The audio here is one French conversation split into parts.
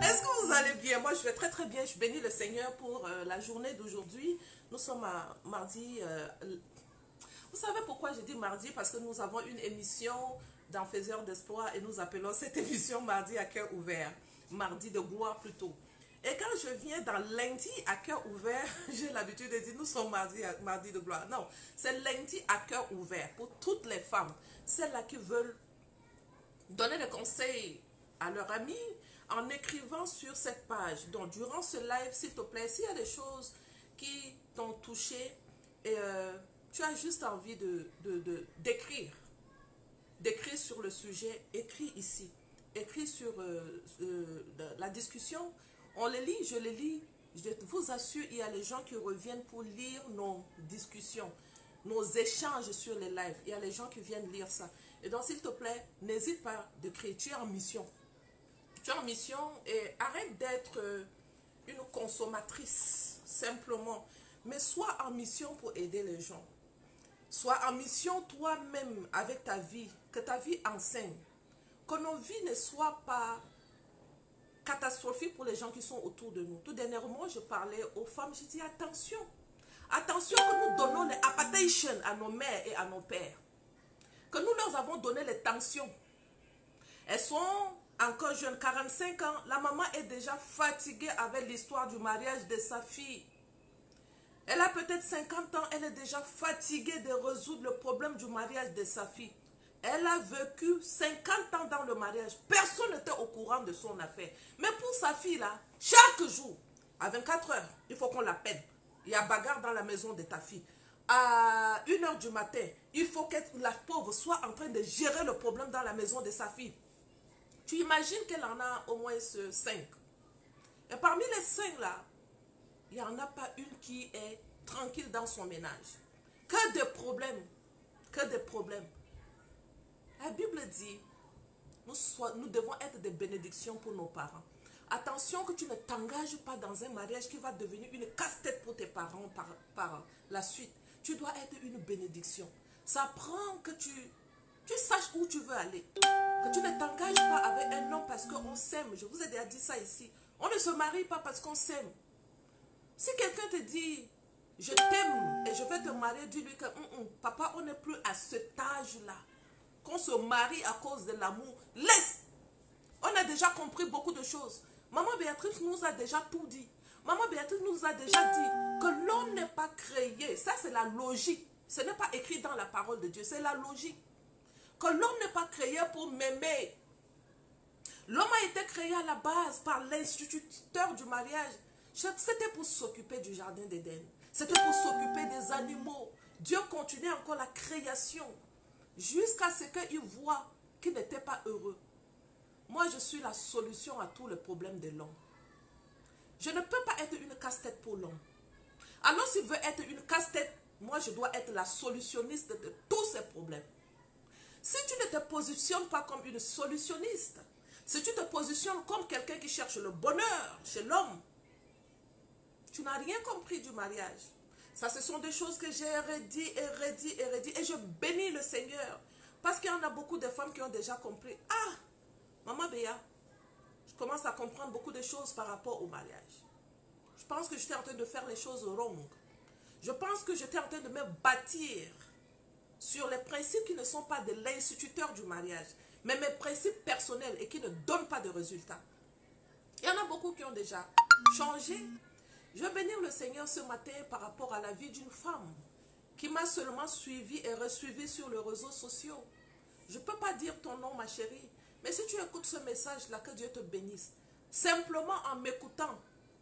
Est-ce que vous allez bien? Moi, je vais très très bien. Je bénis le Seigneur pour la journée d'aujourd'hui. Nous sommes à mardi. Vous savez pourquoi je dis mardi? Parce que nous avons une émission dans Faiseurs d'Espoir et nous appelons cette émission mardi à cœur ouvert. Mardi de gloire plutôt. Et quand je viens dans lundi à cœur ouvert, j'ai l'habitude de dire nous sommes mardi de gloire. Non, c'est lundi à cœur ouvert pour toutes les femmes. Celles-là qui veulent donner des conseils à leurs amis en écrivant sur cette page. Donc, durant ce live, s'il te plaît, s'il y a des choses qui t'ont touché et tu as juste envie d'écrire, d'écrire sur le sujet, écris ici. Écris sur la discussion. On les lit, je les lis. Je vous assure, il y a les gens qui reviennent pour lire nos discussions, nos échanges sur les lives. Il y a les gens qui viennent lire ça. Et donc, s'il te plaît, n'hésite pas d'écrire. Tu es en mission. Tu es en mission et arrête d'être une consommatrice, simplement. Mais sois en mission pour aider les gens. Sois en mission toi-même avec ta vie, que ta vie enseigne. Que nos vies ne soient pas catastrophiques pour les gens qui sont autour de nous. Tout dernièrement, je parlais aux femmes, je dis attention. Attention que nous donnons les appetitions à nos mères et à nos pères. Que nous leur avons donné les tensions. Elles sont encore jeunes, 45 ans. La maman est déjà fatiguée avec l'histoire du mariage de sa fille. Elle a peut-être 50 ans, elle est déjà fatiguée de résoudre le problème du mariage de sa fille. Elle a vécu 50 ans dans le mariage. Personne n'était au courant de son affaire. Mais pour sa fille là, chaque jour, à 24 heures, il faut qu'on l'appelle. Il y a bagarre dans la maison de ta fille. À 1 heure du matin, il faut que la pauvre soit en train de gérer le problème dans la maison de sa fille. Tu imagines qu'elle en a au moins 5. Et parmi les 5 là, il n'y en a pas une qui est tranquille dans son ménage. Que de problèmes. Que de problèmes. La Bible dit, nous devons être des bénédictions pour nos parents. Attention que tu ne t'engages pas dans un mariage qui va devenir une casse-tête pour tes parents par la suite. Tu dois être une bénédiction. Ça prend que tu saches où tu veux aller. Que tu ne t'engages pas avec un homme parce qu'on s'aime. Je vous ai déjà dit ça ici. On ne se marie pas parce qu'on s'aime. Si quelqu'un te dit, je t'aime et je vais te marier, dis-lui que papa, on n'est plus à cet âge-là. Qu'on se marie à cause de l'amour. Laisse. On a déjà compris beaucoup de choses. Maman Béatrice nous a déjà tout dit. Maman Béatrice nous a déjà dit que l'homme n'est pas créé. Ça, c'est la logique. Ce n'est pas écrit dans la parole de Dieu. C'est la logique. Que l'homme n'est pas créé pour m'aimer. L'homme a été créé à la base par l'instituteur du mariage. C'était pour s'occuper du jardin d'Éden. C'était pour s'occuper des animaux. Dieu continuait encore la création. Jusqu'à ce qu'il voit qu'il n'était pas heureux. Moi, je suis la solution à tous les problèmes de l'homme. Je ne peux pas être une casse-tête pour l'homme. Alors, s'il veut être une casse-tête, moi, je dois être la solutionniste de tous ces problèmes. Si tu ne te positionnes pas comme une solutionniste, si tu te positionnes comme quelqu'un qui cherche le bonheur chez l'homme, tu n'as rien compris du mariage. Ça, ce sont des choses que j'ai redit et redit et redit. Et je bénis le Seigneur. Parce qu'il y en a beaucoup de femmes qui ont déjà compris. Ah, Maman Béa, je commence à comprendre beaucoup de choses par rapport au mariage. Je pense que j'étais en train de faire les choses wrong. Je pense que j'étais en train de me bâtir sur les principes qui ne sont pas de l'instituteur du mariage, mais mes principes personnels et qui ne donnent pas de résultats. Il y en a beaucoup qui ont déjà changé. Je veux bénir le Seigneur ce matin par rapport à la vie d'une femme qui m'a seulement suivi et resuivi sur les réseaux sociaux. Je ne peux pas dire ton nom, ma chérie, mais si tu écoutes ce message-là, que Dieu te bénisse. Simplement en m'écoutant,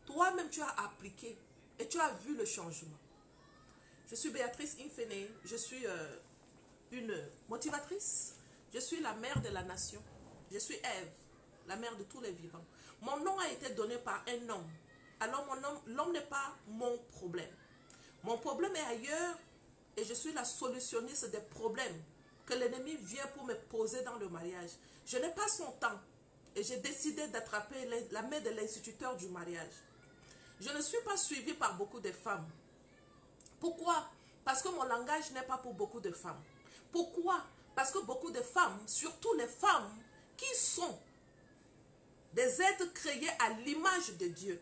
toi-même tu as appliqué et tu as vu le changement. Je suis Béatrice Infene, je suis une motivatrice, je suis la mère de la nation, je suis Ève, la mère de tous les vivants. Mon nom a été donné par un homme. Alors l'homme n'est pas mon problème. Mon problème est ailleurs et je suis la solutionniste des problèmes que l'ennemi vient pour me poser dans le mariage. Je n'ai pas son temps et j'ai décidé d'attraper la main de l'instituteur du mariage. Je ne suis pas suivie par beaucoup de femmes. Pourquoi? Parce que mon langage n'est pas pour beaucoup de femmes. Pourquoi? Parce que beaucoup de femmes, surtout les femmes qui sont des des êtres créés à l'image de Dieu,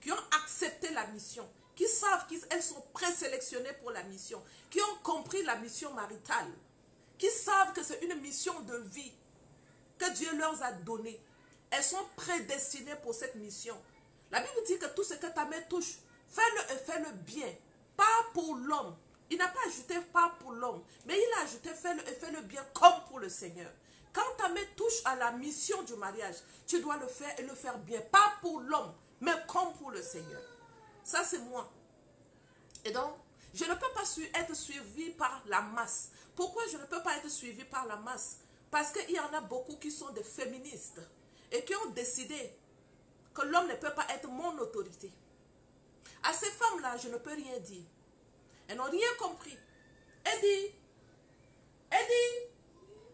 qui ont accepté la mission, qui savent qu'elles sont présélectionnées pour la mission, qui ont compris la mission maritale, qui savent que c'est une mission de vie que Dieu leur a donnée. Elles sont prédestinées pour cette mission. La Bible dit que tout ce que ta main touche, fais-le et fais-le bien, pas pour l'homme. Il n'a pas ajouté pas pour l'homme, mais il a ajouté fais-le et fais-le bien comme pour le Seigneur. Quand ta main touche à la mission du mariage, tu dois le faire et le faire bien, pas pour l'homme, mais comme pour le Seigneur. Ça, c'est moi. Et donc, je ne peux pas être suivi par la masse. Pourquoi je ne peux pas être suivi par la masse? Parce qu'il y en a beaucoup qui sont des féministes et qui ont décidé que l'homme ne peut pas être mon autorité. À ces femmes-là, je ne peux rien dire. Elles n'ont rien compris. Eddie,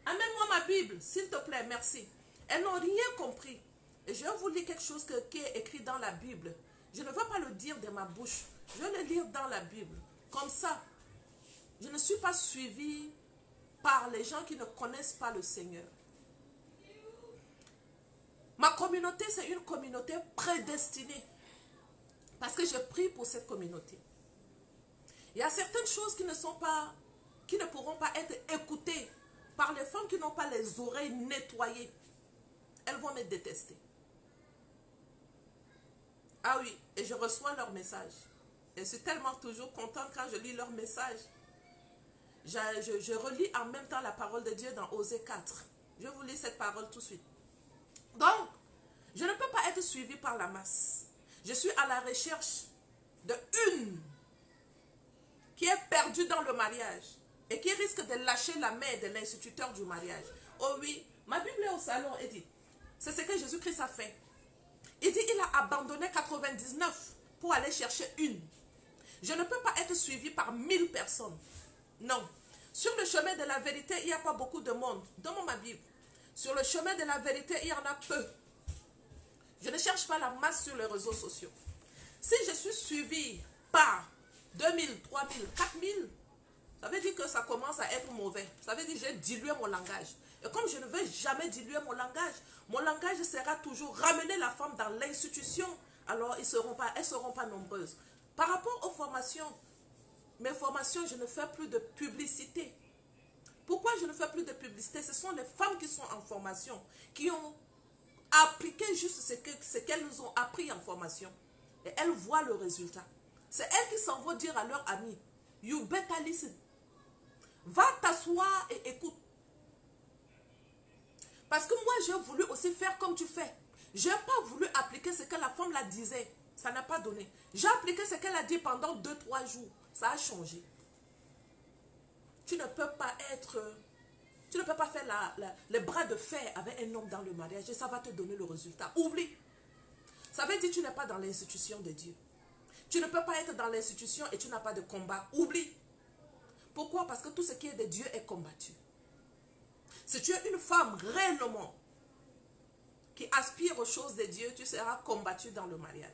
amène-moi ma Bible, s'il te plaît, merci. Elles n'ont rien compris. Et je vais vous lire quelque chose qui est écrit dans la Bible. Je ne veux pas le dire de ma bouche. Je vais le lire dans la Bible. Comme ça, je ne suis pas suivie par les gens qui ne connaissent pas le Seigneur. Ma communauté, c'est une communauté prédestinée. Parce que je prie pour cette communauté. Il y a certaines choses qui ne pourront pas être écoutées par les femmes qui n'ont pas les oreilles nettoyées. Elles vont me détester. Ah oui, et je reçois leurs messages. Et je suis tellement toujours contente quand je lis leurs messages. Je relis en même temps la parole de Dieu dans Osée 4. Je vous lis cette parole tout de suite. Donc, je ne peux pas être suivi par la masse. Je suis à la recherche de une qui est perdue dans le mariage et qui risque de lâcher la main de l'instituteur du mariage. Oh oui, ma Bible est au salon, elle dit, c'est ce que Jésus-Christ a fait. Il dit, il a abandonné 99 pour aller chercher une. Je ne peux pas être suivi par 1000 personnes. Non. Sur le chemin de la vérité, il n'y a pas beaucoup de monde. Donne-moi ma Bible. Sur le chemin de la vérité, il y en a peu. Je ne cherche pas la masse sur les réseaux sociaux. Si je suis suivi par 2000, 3000, 4000, ça veut dire que ça commence à être mauvais. Ça veut dire que j'ai dilué mon langage. Et comme je ne veux jamais diluer mon langage sera toujours ramener la femme dans l'institution. Alors, elles ne seront pas nombreuses. Par rapport aux formations, mes formations, je ne fais plus de publicité. Pourquoi je ne fais plus de publicité? Ce sont les femmes qui sont en formation, qui ont appliqué juste ce qu'elles nous ont appris en formation. Et elles voient le résultat. C'est elles qui s'en vont dire à leurs amis, you better listen. Va t'asseoir et écoute. Parce que moi, j'ai voulu aussi faire comme tu fais. Je n'ai pas voulu appliquer ce que la femme la disait. Ça n'a pas donné. J'ai appliqué ce qu'elle a dit pendant 2-3 jours. Ça a changé. Tu ne peux pas faire les bras de fer avec un homme dans le mariage et ça va te donner le résultat. Oublie. Ça veut dire que tu n'es pas dans l'institution de Dieu. Tu ne peux pas être dans l'institution et tu n'as pas de combat. Oublie. Pourquoi? Parce que tout ce qui est de Dieu est combattu. Si tu es une femme réellement qui aspire aux choses de Dieu, tu seras combattue dans le mariage.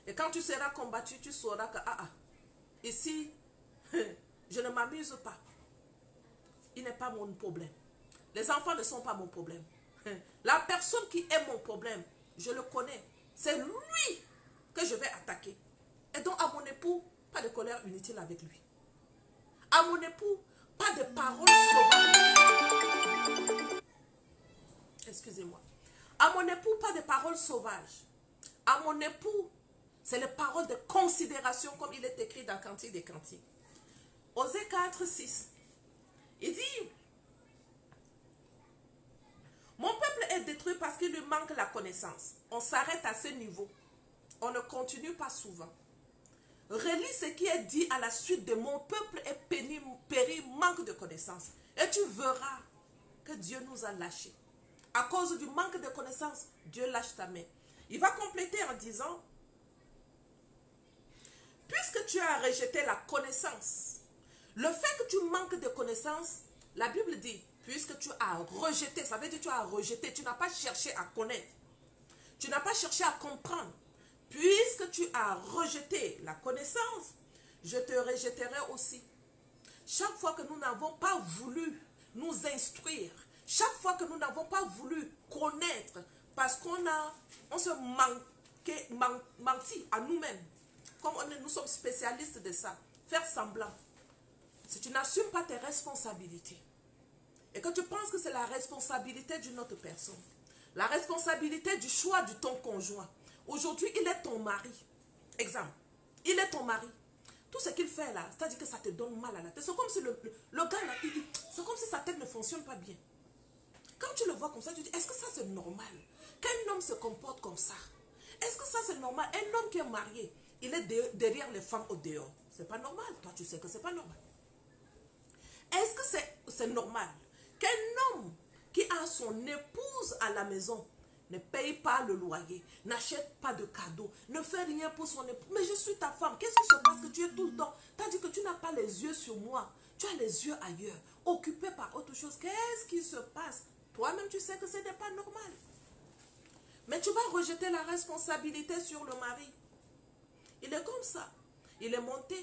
Et quand tu seras combattu, tu sauras que ici, je ne m'amuse pas. Il n'est pas mon problème. Les enfants ne sont pas mon problème. La personne qui est mon problème, je le connais. C'est lui que je vais attaquer. Et donc à mon époux, pas de colère inutile avec lui. À mon époux, pas de paroles sauvages. Excusez-moi. À mon époux, pas de paroles sauvages. À mon époux, c'est les paroles de considération comme il est écrit dans Cantique des Cantiques. Osée 4, 6. Il dit, mon peuple est détruit parce qu'il lui manque la connaissance. On s'arrête à ce niveau. On ne continue pas souvent. Relis ce qui est dit à la suite de mon peuple est péri, manque de connaissance. Et tu verras que Dieu nous a lâchés. À cause du manque de connaissance, Dieu lâche ta main. Il va compléter en disant, puisque tu as rejeté la connaissance, le fait que tu manques de connaissance, la Bible dit, puisque tu as rejeté, ça veut dire que tu as rejeté, tu n'as pas cherché à connaître, tu n'as pas cherché à comprendre. Puisque tu as rejeté la connaissance, je te rejetterai aussi. Chaque fois que nous n'avons pas voulu nous instruire, chaque fois que nous n'avons pas voulu connaître, Parce on se menti à nous-mêmes. Comme nous sommes spécialistes de ça. Faire semblant. Si tu n'assumes pas tes responsabilités, et que tu penses que c'est la responsabilité d'une autre personne, la responsabilité du choix de ton conjoint. Aujourd'hui, il est ton mari. Exemple, il est ton mari. Tout ce qu'il fait là, c'est-à-dire que ça te donne mal à la tête. C'est comme si le gars là, c'est comme si sa tête ne fonctionne pas bien. Quand tu le vois comme ça, tu dis, est-ce que ça c'est normal? Qu'un homme se comporte comme ça? Est-ce que ça c'est normal? Un homme qui est marié, il est derrière les femmes au dehors. C'est pas normal. Toi, tu sais que c'est pas normal. Est-ce que c'est normal qu'un homme qui a son épouse à la maison ne paye pas le loyer, n'achète pas de cadeaux, ne fait rien pour son épouse? Mais je suis ta femme. Qu'est-ce qui se passe que tu es tout le temps? Tu as dit que tu n'as pas les yeux sur moi. Tu as les yeux ailleurs, occupé par autre chose. Qu'est-ce qui se passe? Toi-même, tu sais que ce n'est pas normal. Mais tu vas rejeter la responsabilité sur le mari. Il est comme ça. Il est monté,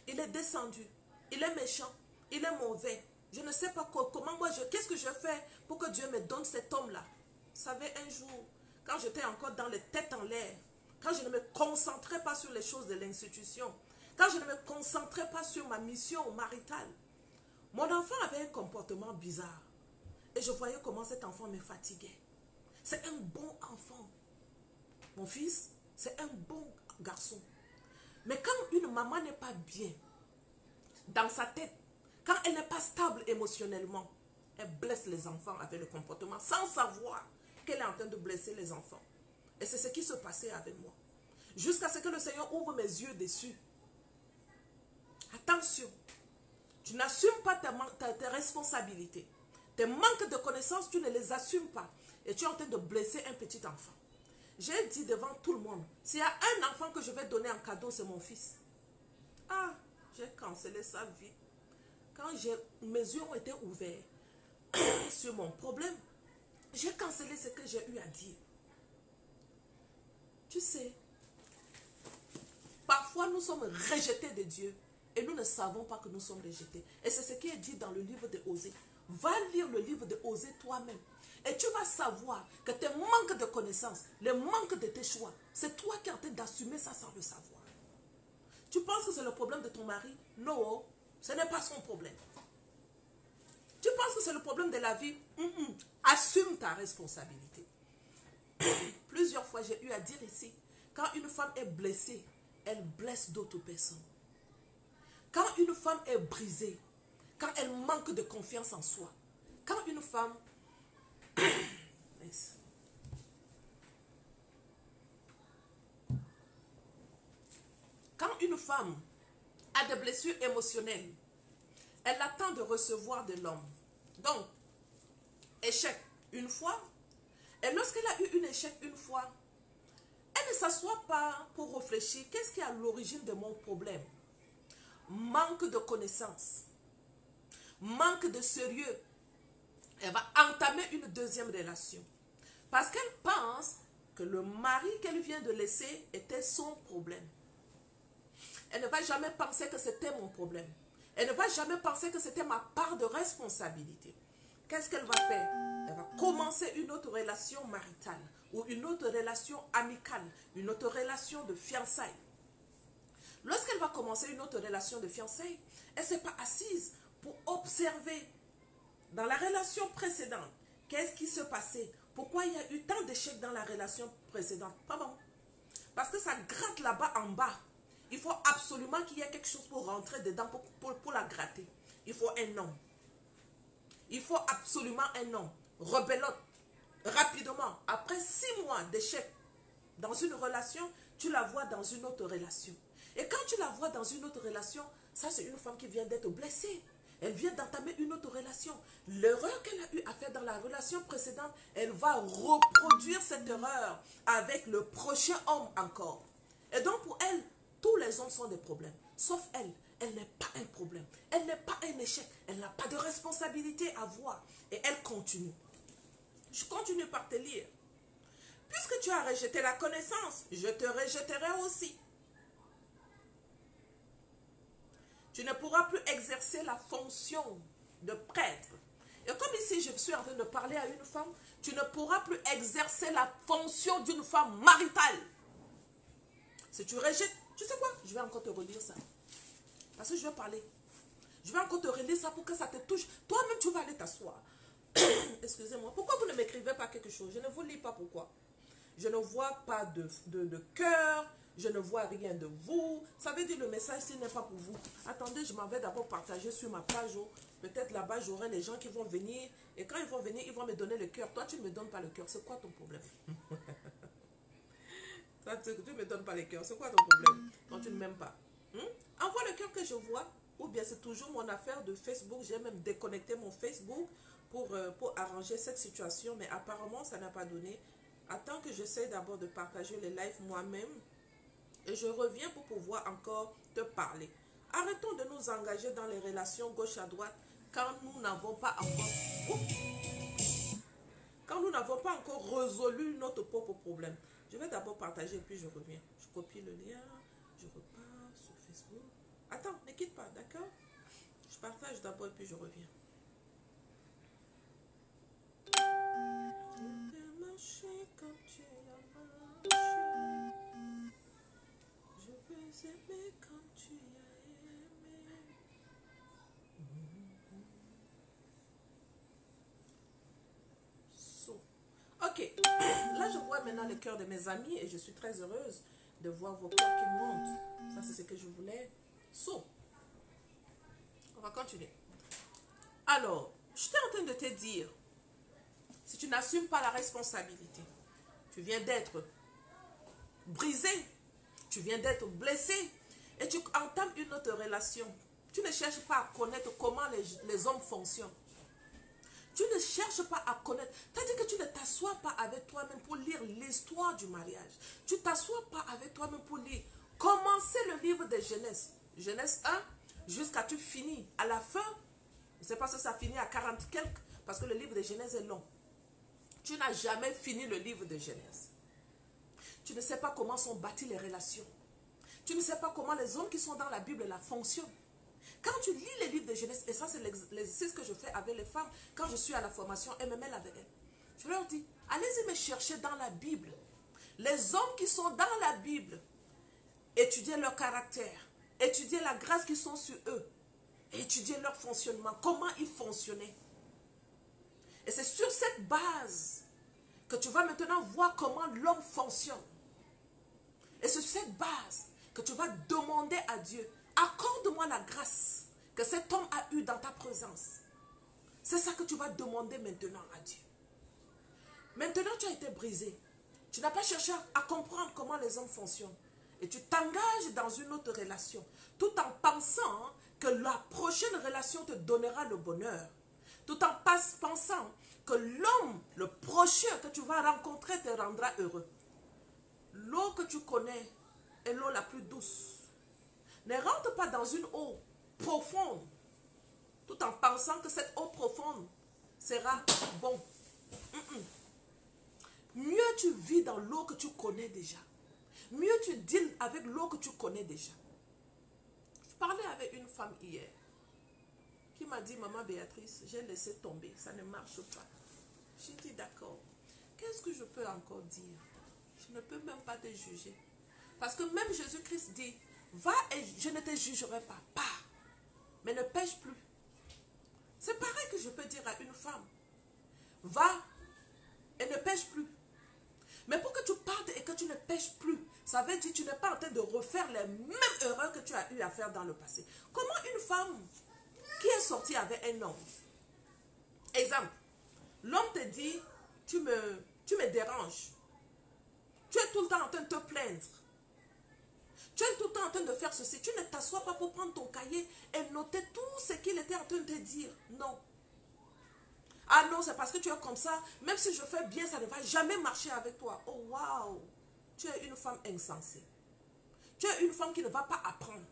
il est descendu, il est méchant, il est mauvais. Je ne sais pas comment moi, qu'est-ce que je fais pour que Dieu me donne cet homme-là. Vous savez, un jour, quand j'étais encore dans les têtes en l'air, quand je ne me concentrais pas sur les choses de l'institution, quand je ne me concentrais pas sur ma mission maritale, mon enfant avait un comportement bizarre. Et je voyais comment cet enfant me fatiguait. C'est un bon enfant. Mon fils, c'est un bon garçon. Mais quand une maman n'est pas bien dans sa tête, quand elle n'est pas stable émotionnellement, elle blesse les enfants avec le comportement sans savoir qu'elle est en train de blesser les enfants. Et c'est ce qui se passait avec moi. Jusqu'à ce que le Seigneur ouvre mes yeux dessus. Attention, tu n'assumes pas tes responsabilités. Tes manques de connaissances, tu ne les assumes pas. Et tu es en train de blesser un petit enfant. J'ai dit devant tout le monde, s'il y a un enfant que je vais donner en cadeau, c'est mon fils. Ah, j'ai cancellé ça vite. Quand mes yeux ont été ouverts sur mon problème, j'ai cancellé ce que j'ai eu à dire. Tu sais, parfois nous sommes rejetés de Dieu et nous ne savons pas que nous sommes rejetés. Et c'est ce qui est dit dans le livre de Osée. Va lire le livre de Osée toi-même. Et tu vas savoir que tes manques de connaissances, les manques de tes choix, c'est toi qui es en train d'assumer ça sans le savoir. Tu penses que c'est le problème de ton mari? Non, ce n'est pas son problème. Tu penses que c'est le problème de la vie? Assume ta responsabilité. Plusieurs fois, j'ai eu à dire ici, quand une femme est blessée, elle blesse d'autres personnes. Quand une femme est brisée, quand elle manque de confiance en soi, quand une femme... Quand une femme a des blessures émotionnelles, elle attend de recevoir de l'homme. Donc, échec une fois, et lorsqu'elle a eu un échec une fois, elle ne s'assoit pas pour réfléchir. Qu'est-ce qui est à l'origine de mon problème? Manque de connaissances, manque de sérieux. Elle va entamer une deuxième relation. Parce qu'elle pense que le mari qu'elle vient de laisser était son problème. Elle ne va jamais penser que c'était mon problème. Elle ne va jamais penser que c'était ma part de responsabilité. Qu'est-ce qu'elle va faire? Elle va commencer une autre relation maritale ou une autre relation amicale, une autre relation de fiançailles. Lorsqu'elle va commencer une autre relation de fiançailles, elle ne s'est pas assise pour observer dans la relation précédente qu'est-ce qui se passait. Pourquoi il y a eu tant d'échecs dans la relation précédente? Pas bon. Parce que ça gratte là-bas en bas. Il faut absolument qu'il y ait quelque chose pour rentrer dedans, pour la gratter. Il faut un homme. Il faut absolument un homme. Rebelote rapidement. Après 6 mois d'échec dans une relation, tu la vois dans une autre relation. Et quand tu la vois dans une autre relation, ça c'est une femme qui vient d'être blessée. Elle vient d'entamer une autre relation. L'erreur qu'elle a eu à faire dans la relation précédente, elle va reproduire cette erreur avec le prochain homme encore. Et donc pour elle, tous les hommes sont des problèmes. Sauf elle. Elle n'est pas un problème. Elle n'est pas un échec. Elle n'a pas de responsabilité à avoir. Et elle continue. Je continue par te lire. Puisque tu as rejeté la connaissance, je te rejetterai aussi. Tu ne pourras plus exercer la fonction de prêtre Et comme ici, je suis en train de parler à une femme, tu ne pourras plus exercer la fonction d'une femme maritale. Si tu rejettes, tu sais quoi? Je vais encore te relire ça. Parce que je vais parler. Je vais encore te relire ça pour que ça te touche. Toi-même, tu vas aller t'asseoir. Excusez-moi. Pourquoi vous ne m'écrivez pas quelque chose? Je ne vous lis pas pourquoi. Je ne vois pas de cœur. Je ne vois rien de vous. Ça veut dire le message, ce n'est pas pour vous. Attendez, je m'en vais d'abord partager sur ma page. Peut-être là-bas, j'aurai les gens qui vont venir. Et quand ils vont venir, ils vont me donner le cœur. Toi, tu ne me donnes pas le cœur. C'est quoi ton problème? Tu ne me donnes pas le cœur. C'est quoi ton problème quand tu ne m'aimes pas? Envoie le cœur que je vois. Ou bien c'est toujours mon affaire de Facebook. J'ai même déconnecté mon Facebook pour arranger cette situation. Mais apparemment, ça n'a pas donné. Attends que j'essaie d'abord de partager les lives moi-même. Et je reviens pour pouvoir encore te parler. Arrêtons de nous engager dans les relations gauche à droite quand nous n'avons pas encore... Quand nous n'avons pas encore résolu notre propre problème. Je vais d'abord partager et puis je reviens. Je copie le lien. Je repars sur Facebook. Attends, ne quitte pas, d'accord? Je partage d'abord et puis je reviens. Je veux aimer comme tu as aimé. So. Ok, là je vois maintenant le cœur de mes amis et je suis très heureuse de voir vos cœurs qui montent. Ça c'est ce que je voulais. So, on va continuer. Alors, j'étais en train de te dire, si tu n'assumes pas la responsabilité, tu viens d'être brisé, tu viens d'être blessé et tu entames une autre relation. Tu ne cherches pas à connaître comment les hommes fonctionnent. Tu ne cherches pas à connaître. C'est-à-dire que tu ne t'assois pas avec toi-même pour lire l'histoire du mariage. Tu ne t'assois pas avec toi-même pour lire. Commencez le livre de Genèse. Genèse 1 jusqu'à tu finis. À la fin, je ne sais pas si ça finit à 40 quelques, parce que le livre de Genèse est long. Tu n'as jamais fini le livre de Genèse. Tu ne sais pas comment sont bâties les relations. Tu ne sais pas comment les hommes qui sont dans la Bible la fonctionnent. Quand tu lis les livres de Genèse, et ça c'est l'exercice que je fais avec les femmes, quand je suis à la formation MML avec elles, je leur dis, allez-y me chercher dans la Bible. Les hommes qui sont dans la Bible, étudiez leur caractère, étudiez la grâce qui sont sur eux, étudiez leur fonctionnement, comment ils fonctionnaient. Et c'est sur cette base que tu vas maintenant voir comment l'homme fonctionne. Et c'est sur cette base que tu vas demander à Dieu, accorde-moi la grâce que cet homme a eue dans ta présence. C'est ça que tu vas demander maintenant à Dieu. Maintenant, tu as été brisé. Tu n'as pas cherché à comprendre comment les hommes fonctionnent. Et tu t'engages dans une autre relation, tout en pensant que la prochaine relation te donnera le bonheur. Tout en pensant que l'homme, le prochain que tu vas rencontrer te rendra heureux. L'eau que tu connais est l'eau la plus douce. Ne rentre pas dans une eau profonde, tout en pensant que cette eau profonde sera bon. Mieux tu vis dans l'eau que tu connais déjà. Mieux tu deals avec l'eau que tu connais déjà. Je parlais avec une femme hier qui m'a dit, maman Béatrice, j'ai laissé tomber, ça ne marche pas. J'ai dit, d'accord, qu'est-ce que je peux encore dire? Je ne peux même pas te juger. Parce que même Jésus-Christ dit, va et je ne te jugerai pas, pars, mais ne pêche plus. C'est pareil que je peux dire à une femme, va et ne pêche plus. Mais pour que tu partes et que tu ne pêches plus, ça veut dire que tu n'es pas en train de refaire les mêmes erreurs que tu as eu à faire dans le passé. Comment une femme qui est sortie avec un homme, exemple, l'homme te dit, tu me déranges. Tu es tout le temps en train de te plaindre. Tu es tout le temps en train de faire ceci. Tu ne t'assois pas pour prendre ton cahier et noter tout ce qu'il était en train de te dire. Non. Ah non, c'est parce que tu es comme ça. Même si je fais bien, ça ne va jamais marcher avec toi. Oh waouh. Tu es une femme insensée. Tu es une femme qui ne va pas apprendre.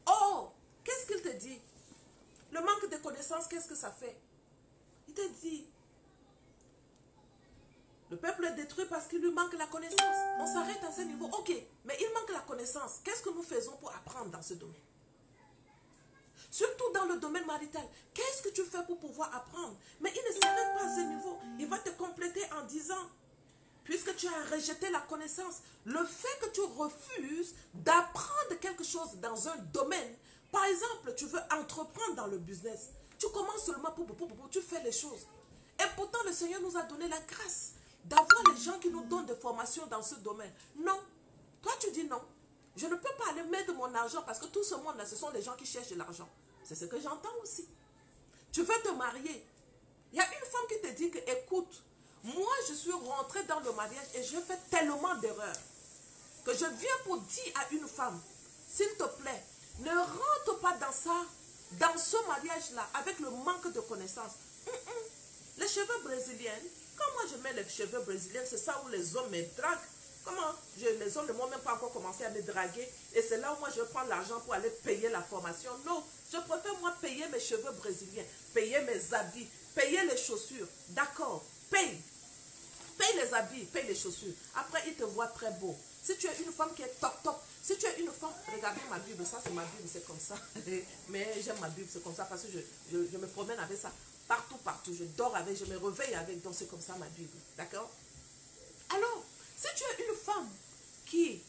Oh, qu'est-ce qu'il te dit? Le manque de connaissances, qu'est-ce que ça fait? Il te dit, le peuple est détruit parce qu'il lui manque la connaissance. On s'arrête à ce niveau. Ok, mais il manque la connaissance. Qu'est-ce que nous faisons pour apprendre dans ce domaine? Surtout dans le domaine marital. Qu'est-ce que tu fais pour pouvoir apprendre? Mais il ne s'arrête pas à ce niveau. Il va te compléter en disant, puisque tu as rejeté la connaissance, le fait que tu refuses d'apprendre quelque chose dans un domaine, par exemple, tu veux entreprendre dans le business, tu commences seulement tu fais les choses. Et pourtant, le Seigneur nous a donné la grâce d'avoir les gens qui nous donnent des formations dans ce domaine. Non. Toi, tu dis non. Je ne peux pas aller mettre mon argent parce que tout ce monde-là, ce sont les gens qui cherchent de l'argent. C'est ce que j'entends aussi. Tu veux te marier. Il y a une femme qui te dit que, écoute, moi, je suis rentrée dans le mariage et je fais tellement d'erreurs que je viens pour dire à une femme, s'il te plaît, ne rentre pas dans ce mariage-là avec le manque de connaissances. Les cheveux brésiliens, quand moi je mets les cheveux brésiliens, c'est ça où les hommes me draguent. Comment les hommes ne m'ont même pas encore commencé à me draguer. Et c'est là où moi je prends l'argent pour aller payer la formation. Non, je préfère moi payer mes cheveux brésiliens, payer mes habits, payer les chaussures. D'accord, paye. Paye les habits, paye les chaussures. Après, il te voit très beau. Si tu es une femme qui est top, si tu es une femme, regardez ma Bible, ça c'est ma Bible, c'est comme ça. Mais j'aime ma Bible, c'est comme ça parce que je me promène avec ça. Partout, je dors avec, je me réveille avec, donc c'est comme ça ma Bible. D'accord? Alors, si tu es une femme qui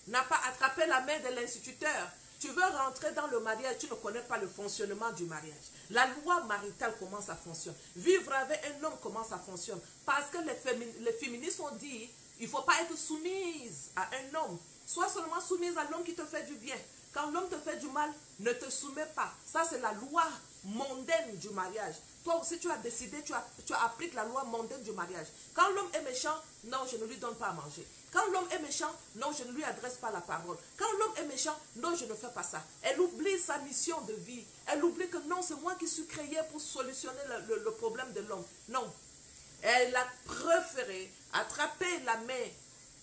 n'a pas attrapé la main de l'instituteur, tu veux rentrer dans le mariage, tu ne connais pas le fonctionnement du mariage. La loi maritale, comment ça fonctionne? Vivre avec un homme, comment ça fonctionne? Parce que les féministes ont dit, il ne faut pas être soumise à un homme. Sois seulement soumise à l'homme qui te fait du bien. Quand l'homme te fait du mal, ne te soumets pas. Ça, c'est la loi mondaine du mariage. Toi aussi, tu as décidé, tu appliques la loi mondaine du mariage. Quand l'homme est méchant, non, je ne lui donne pas à manger. Quand l'homme est méchant, non, je ne lui adresse pas la parole. Quand l'homme est méchant, non, je ne fais pas ça. Elle oublie sa mission de vie. Elle oublie que non, c'est moi qui suis créé pour solutionner le problème de l'homme. Non. Elle a préféré attraper la main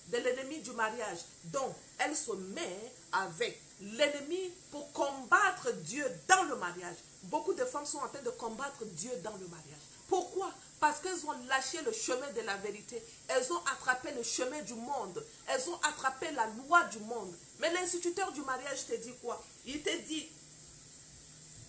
de l'ennemi du mariage. Donc, elle se met avec l'ennemi pour combattre Dieu dans le mariage. Beaucoup de femmes sont en train de combattre Dieu dans le mariage. Pourquoi? Parce qu'elles ont lâché le chemin de la vérité. Elles ont attrapé le chemin du monde. Elles ont attrapé la loi du monde. Mais l'instituteur du mariage te dit quoi? Il te dit,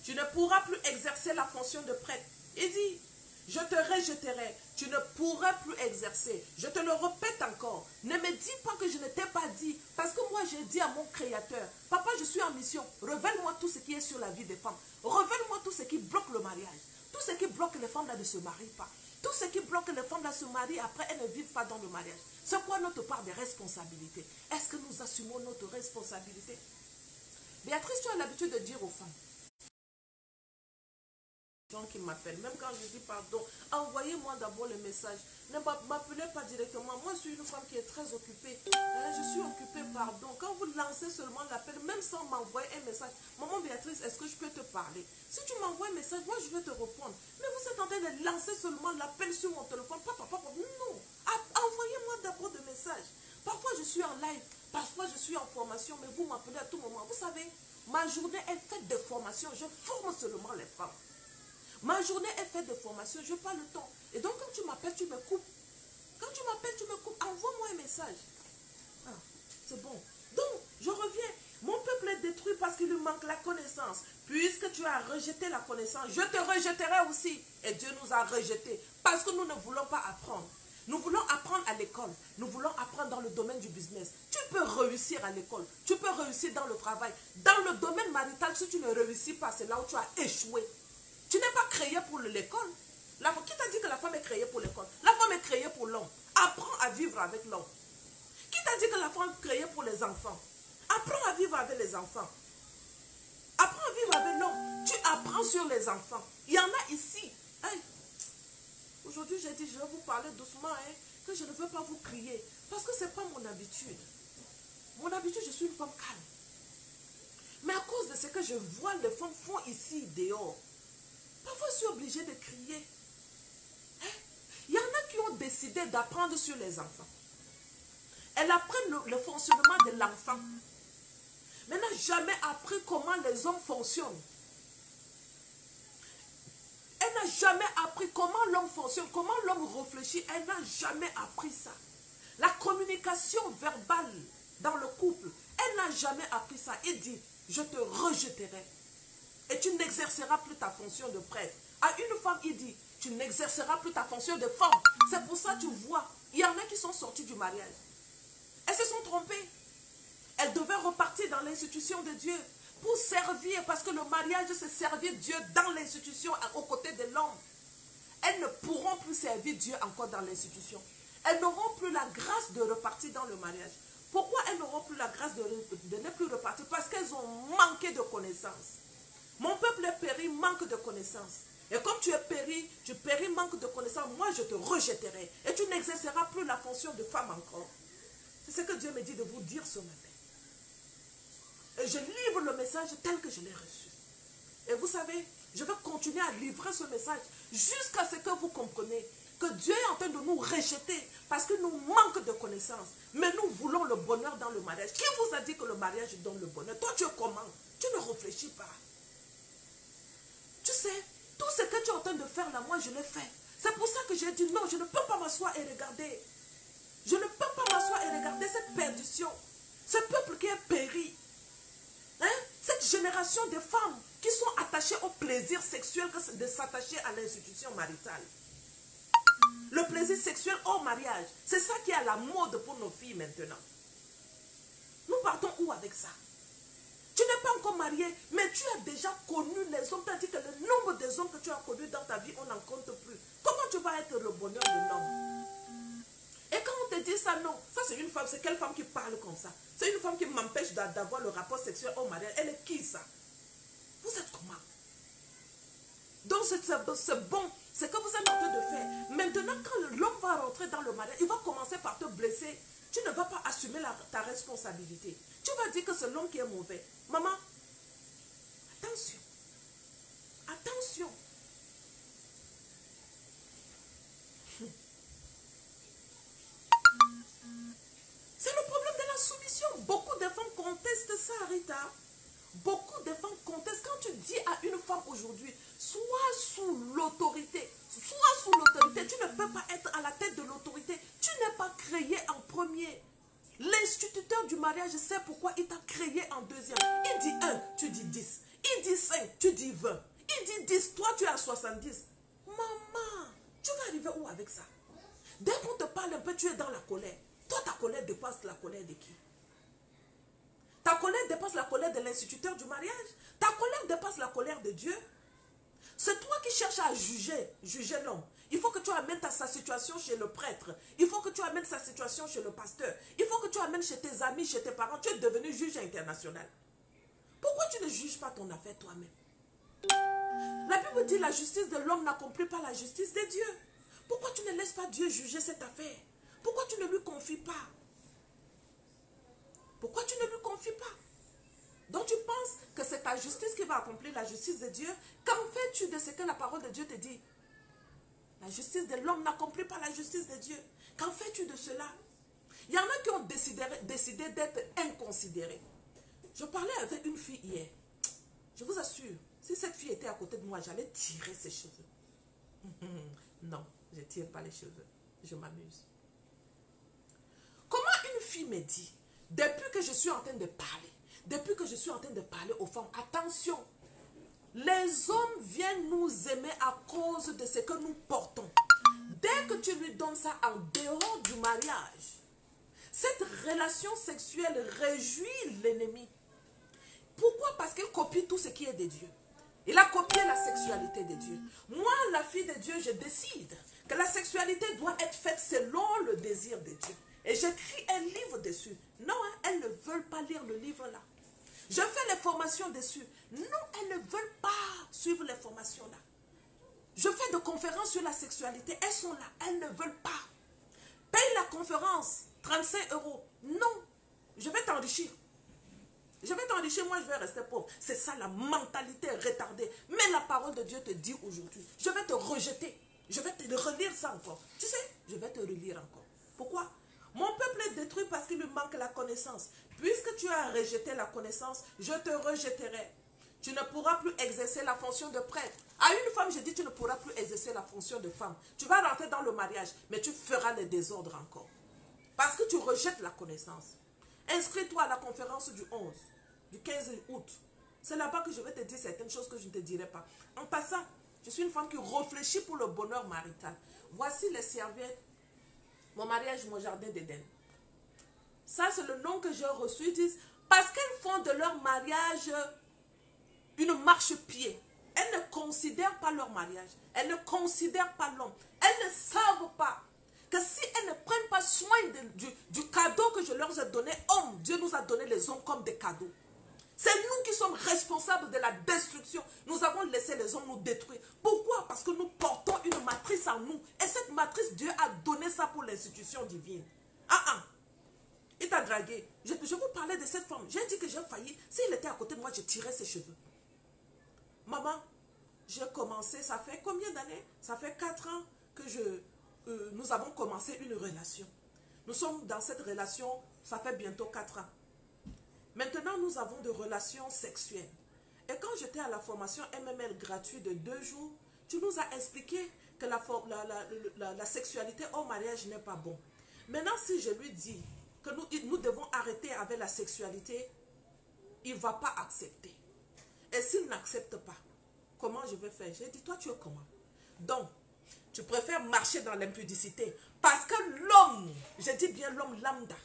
tu ne pourras plus exercer la fonction de prêtre. Il dit, je te rejeterai, tu ne pourras plus exercer. Je te le répète encore, ne me dis pas que je ne t'ai pas dit, parce que moi j'ai dit à mon Créateur, papa, je suis en mission, révèle-moi tout ce qui est sur la vie des femmes, révèle-moi tout ce qui bloque le mariage, tout ce qui bloque les femmes là ne se marient pas, tout ce qui bloque les femmes là se marient, après elles ne vivent pas dans le mariage. C'est quoi notre part de responsabilité? Est-ce que nous assumons notre responsabilité? Béatrice, tu as l'habitude de dire aux femmes, gens qui m'appellent, même quand je dis pardon, envoyez-moi d'abord le message. Ne m'appelez pas directement. Moi, je suis une femme qui est très occupée. Je suis occupée, pardon. Quand vous lancez seulement l'appel, même sans m'envoyer un message, maman Béatrice, est-ce que je peux te parler? Si tu m'envoies un message, moi, je vais te répondre. Mais vous êtes en train de lancer seulement l'appel sur mon téléphone. Papa, non. Envoyez-moi d'abord des messages. Parfois, je suis en live. Parfois, je suis en formation, mais vous m'appelez à tout moment. Vous savez, ma journée est faite de formation. Je forme seulement les femmes. Ma journée est faite de formation, je n'ai pas le temps. Et donc, quand tu m'appelles, tu me coupes. Quand tu m'appelles, tu me coupes. Envoie-moi un message. Ah, c'est bon. Donc, je reviens. Mon peuple est détruit parce qu'il lui manque la connaissance. Puisque tu as rejeté la connaissance, je te rejetterai aussi. Et Dieu nous a rejetés parce que nous ne voulons pas apprendre. Nous voulons apprendre à l'école. Nous voulons apprendre dans le domaine du business. Tu peux réussir à l'école. Tu peux réussir dans le travail. Dans le domaine marital, si tu ne réussis pas, c'est là où tu as échoué. Tu n'es pas créé pour l'école. Qui t'a dit que la femme est créée pour l'école? La femme est créée pour l'homme. Apprends à vivre avec l'homme. Qui t'a dit que la femme est créée pour les enfants? Apprends à vivre avec les enfants. Apprends à vivre avec l'homme. Tu apprends sur les enfants. Il y en a ici. Hey. Aujourd'hui, j'ai dit, je vais vous parler doucement, que je ne veux pas vous crier. Parce que ce n'est pas mon habitude. Mon habitude, je suis une femme calme. Mais à cause de ce que je vois les femmes font ici, dehors, parfois, je suis obligée de crier. Il y en a qui ont décidé d'apprendre sur les enfants. Elle apprend le fonctionnement de l'enfant. Mais n'a jamais appris comment les hommes fonctionnent. Elle n'a jamais appris comment l'homme fonctionne, comment l'homme réfléchit. Elle n'a jamais appris ça. La communication verbale dans le couple, elle n'a jamais appris ça. Il dit, je te rejetterai. Et tu n'exerceras plus ta fonction de prêtre. À une femme, il dit, tu n'exerceras plus ta fonction de femme. C'est pour ça que tu vois, il y en a qui sont sortis du mariage. Elles se sont trompées. Elles devaient repartir dans l'institution de Dieu pour servir, parce que le mariage, c'est servir Dieu dans l'institution aux côtés de l'homme. Elles ne pourront plus servir Dieu encore dans l'institution. Elles n'auront plus la grâce de repartir dans le mariage. Pourquoi elles n'auront plus la grâce de ne plus repartir? Parce qu'elles ont manqué de connaissances. Mon peuple est péri, manque de connaissances. Et comme tu es péri, tu péris, manque de connaissances, moi je te rejetterai. Et tu n'exerceras plus la fonction de femme encore. C'est ce que Dieu me dit de vous dire ce matin. Et je livre le message tel que je l'ai reçu. Et vous savez, je vais continuer à livrer ce message jusqu'à ce que vous compreniez que Dieu est en train de nous rejeter parce que nous manquons de connaissances. Mais nous voulons le bonheur dans le mariage. Qui vous a dit que le mariage donne le bonheur? Toi, tu es comment? Tu ne réfléchis pas. Tu sais, tout ce que tu es en train de faire là, moi, je l'ai fait. C'est pour ça que j'ai dit non, je ne peux pas m'asseoir et regarder. Je ne peux pas m'asseoir et regarder cette perdition. Ce peuple qui est péri. Hein? Cette génération de femmes qui sont attachées au plaisir sexuel que de s'attacher à l'institution maritale. Le plaisir sexuel hors mariage, c'est ça qui est à la mode pour nos filles maintenant. Nous partons où avec ça? Tu n'es pas encore marié, mais tu as déjà connu les hommes. Tu as dit que le nombre des hommes que tu as connus dans ta vie, on n'en compte plus. Comment tu vas être le bonheur de l'homme? Et quand on te dit ça, non, ça c'est une femme, c'est quelle femme qui parle comme ça? C'est une femme qui m'empêche d'avoir le rapport sexuel au mariage. Elle est qui ça? Vous êtes comment? Donc c'est bon, c'est que vous êtes en train de faire. Maintenant, quand l'homme va rentrer dans le mariage, il va commencer par te blesser. Tu ne vas pas assumer ta responsabilité. Tu vas dire que c'est l'homme qui est mauvais. Maman, attention. Attention. C'est le problème de la soumission. Beaucoup de femmes contestent ça, Rita. Beaucoup de femmes contestent. Quand tu dis à une femme aujourd'hui, sois sous l'autorité. Sois sous l'autorité. Tu ne peux pas être à la tête de l'autorité. Tu n'es pas créé en premier. L'instituteur du mariage sait pourquoi il t'a créé en deuxième. Il dit 1, tu dis 10. Il dit 5, tu dis 20. Il dit 10, toi tu es à 70. Maman, tu vas arriver où avec ça? Dès qu'on te parle un peu, tu es dans la colère. Toi, ta colère dépasse la colère de qui? Ta colère dépasse la colère de l'instituteur du mariage. Ta colère dépasse la colère de Dieu. C'est toi qui cherches à juger l'homme. Il faut que tu amènes sa situation chez le prêtre. Il faut que tu amènes sa situation chez le pasteur. Il faut que tu amènes chez tes amis, chez tes parents. Tu es devenu juge international. Pourquoi tu ne juges pas ton affaire toi-même? La Bible dit la justice de l'homme n'accomplit pas la justice de Dieu. Pourquoi tu ne laisses pas Dieu juger cette affaire? Pourquoi tu ne lui confies pas? Pourquoi tu ne lui confies pas? Donc tu penses que c'est ta justice qui va accomplir la justice de Dieu? Qu'en fais-tu de ce que la parole de Dieu te dit? La justice de l'homme n'accomplit pas la justice de Dieu. Qu'en fais-tu de cela? Il y en a qui ont décidé d'être inconsidérés. Je parlais avec une fille hier. Je vous assure, si cette fille était à côté de moi, j'allais tirer ses cheveux. Non, je ne tire pas les cheveux. Je m'amuse. Comment une fille me dit, depuis que je suis en train de parler, aux femmes, attention, les hommes viennent nous aimer à cause de ce que nous portons. Dès que tu lui donnes ça en dehors du mariage, cette relation sexuelle réjouit l'ennemi. Pourquoi? Parce qu'il copie tout ce qui est de Dieu. Il a copié la sexualité de Dieu. Moi, la fille de Dieu, je décide que la sexualité doit être faite selon le désir de Dieu. Et j'écris un livre dessus. Non, hein, elles ne veulent pas lire le livre là. Je fais les formations dessus. Non, elles ne veulent pas suivre les formations là. Je fais des conférences sur la sexualité. Elles sont là. Elles ne veulent pas. Paye la conférence. 35 €. Non. Je vais t'enrichir. Je vais t'enrichir, moi je vais rester pauvre. C'est ça la mentalité retardée. Mais la parole de Dieu te dit aujourd'hui, je vais te rejeter. Je vais te relire ça encore. Tu sais, je vais te relire encore. Pourquoi? Mon peuple est détruit parce qu'il lui manque la connaissance. Puisque tu as rejeté la connaissance, je te rejetterai. Tu ne pourras plus exercer la fonction de prêtre. À une femme, je dis, tu ne pourras plus exercer la fonction de femme. Tu vas rentrer dans le mariage, mais tu feras les désordres encore. Parce que tu rejettes la connaissance. Inscris-toi à la conférence du 11, du 15 août. C'est là-bas que je vais te dire certaines choses que je ne te dirai pas. En passant, je suis une femme qui réfléchit pour le bonheur marital. Voici les serviettes. Mon mariage, mon jardin d'Éden. Ça, c'est le nom que j'ai reçu. Ils disent, parce qu'elles font de leur mariage une marche-pied. Elles ne considèrent pas leur mariage. Elles ne considèrent pas l'homme. Elles ne savent pas que si elles ne prennent pas soin du cadeau que je leur ai donné, homme, Dieu nous a donné les hommes comme des cadeaux. C'est nous qui sommes responsables de la destruction. Nous avons laissé les hommes nous détruire. Pourquoi? Parce que nous portons une matrice en nous. Et cette matrice, Dieu a donné ça pour l'institution divine. Il t'a dragué. Je vous parlais de cette femme. J'ai dit que j'ai failli. S'il était à côté de moi, je tirais ses cheveux. Maman, j'ai commencé, ça fait combien d'années? Ça fait 4 ans que nous avons commencé une relation. Nous sommes dans cette relation, ça fait bientôt 4 ans. Maintenant, nous avons des relations sexuelles. Et quand j'étais à la formation MML gratuite de 2 jours, tu nous as expliqué que la sexualité hors mariage n'est pas bon. Maintenant, si je lui dis que nous devons arrêter avec la sexualité, il ne va pas accepter. Et s'il n'accepte pas, comment je vais faire? J'ai dit, toi, tu es comment? Donc, tu préfères marcher dans l'impudicité. Parce que l'homme, je dis bien l'homme lambda,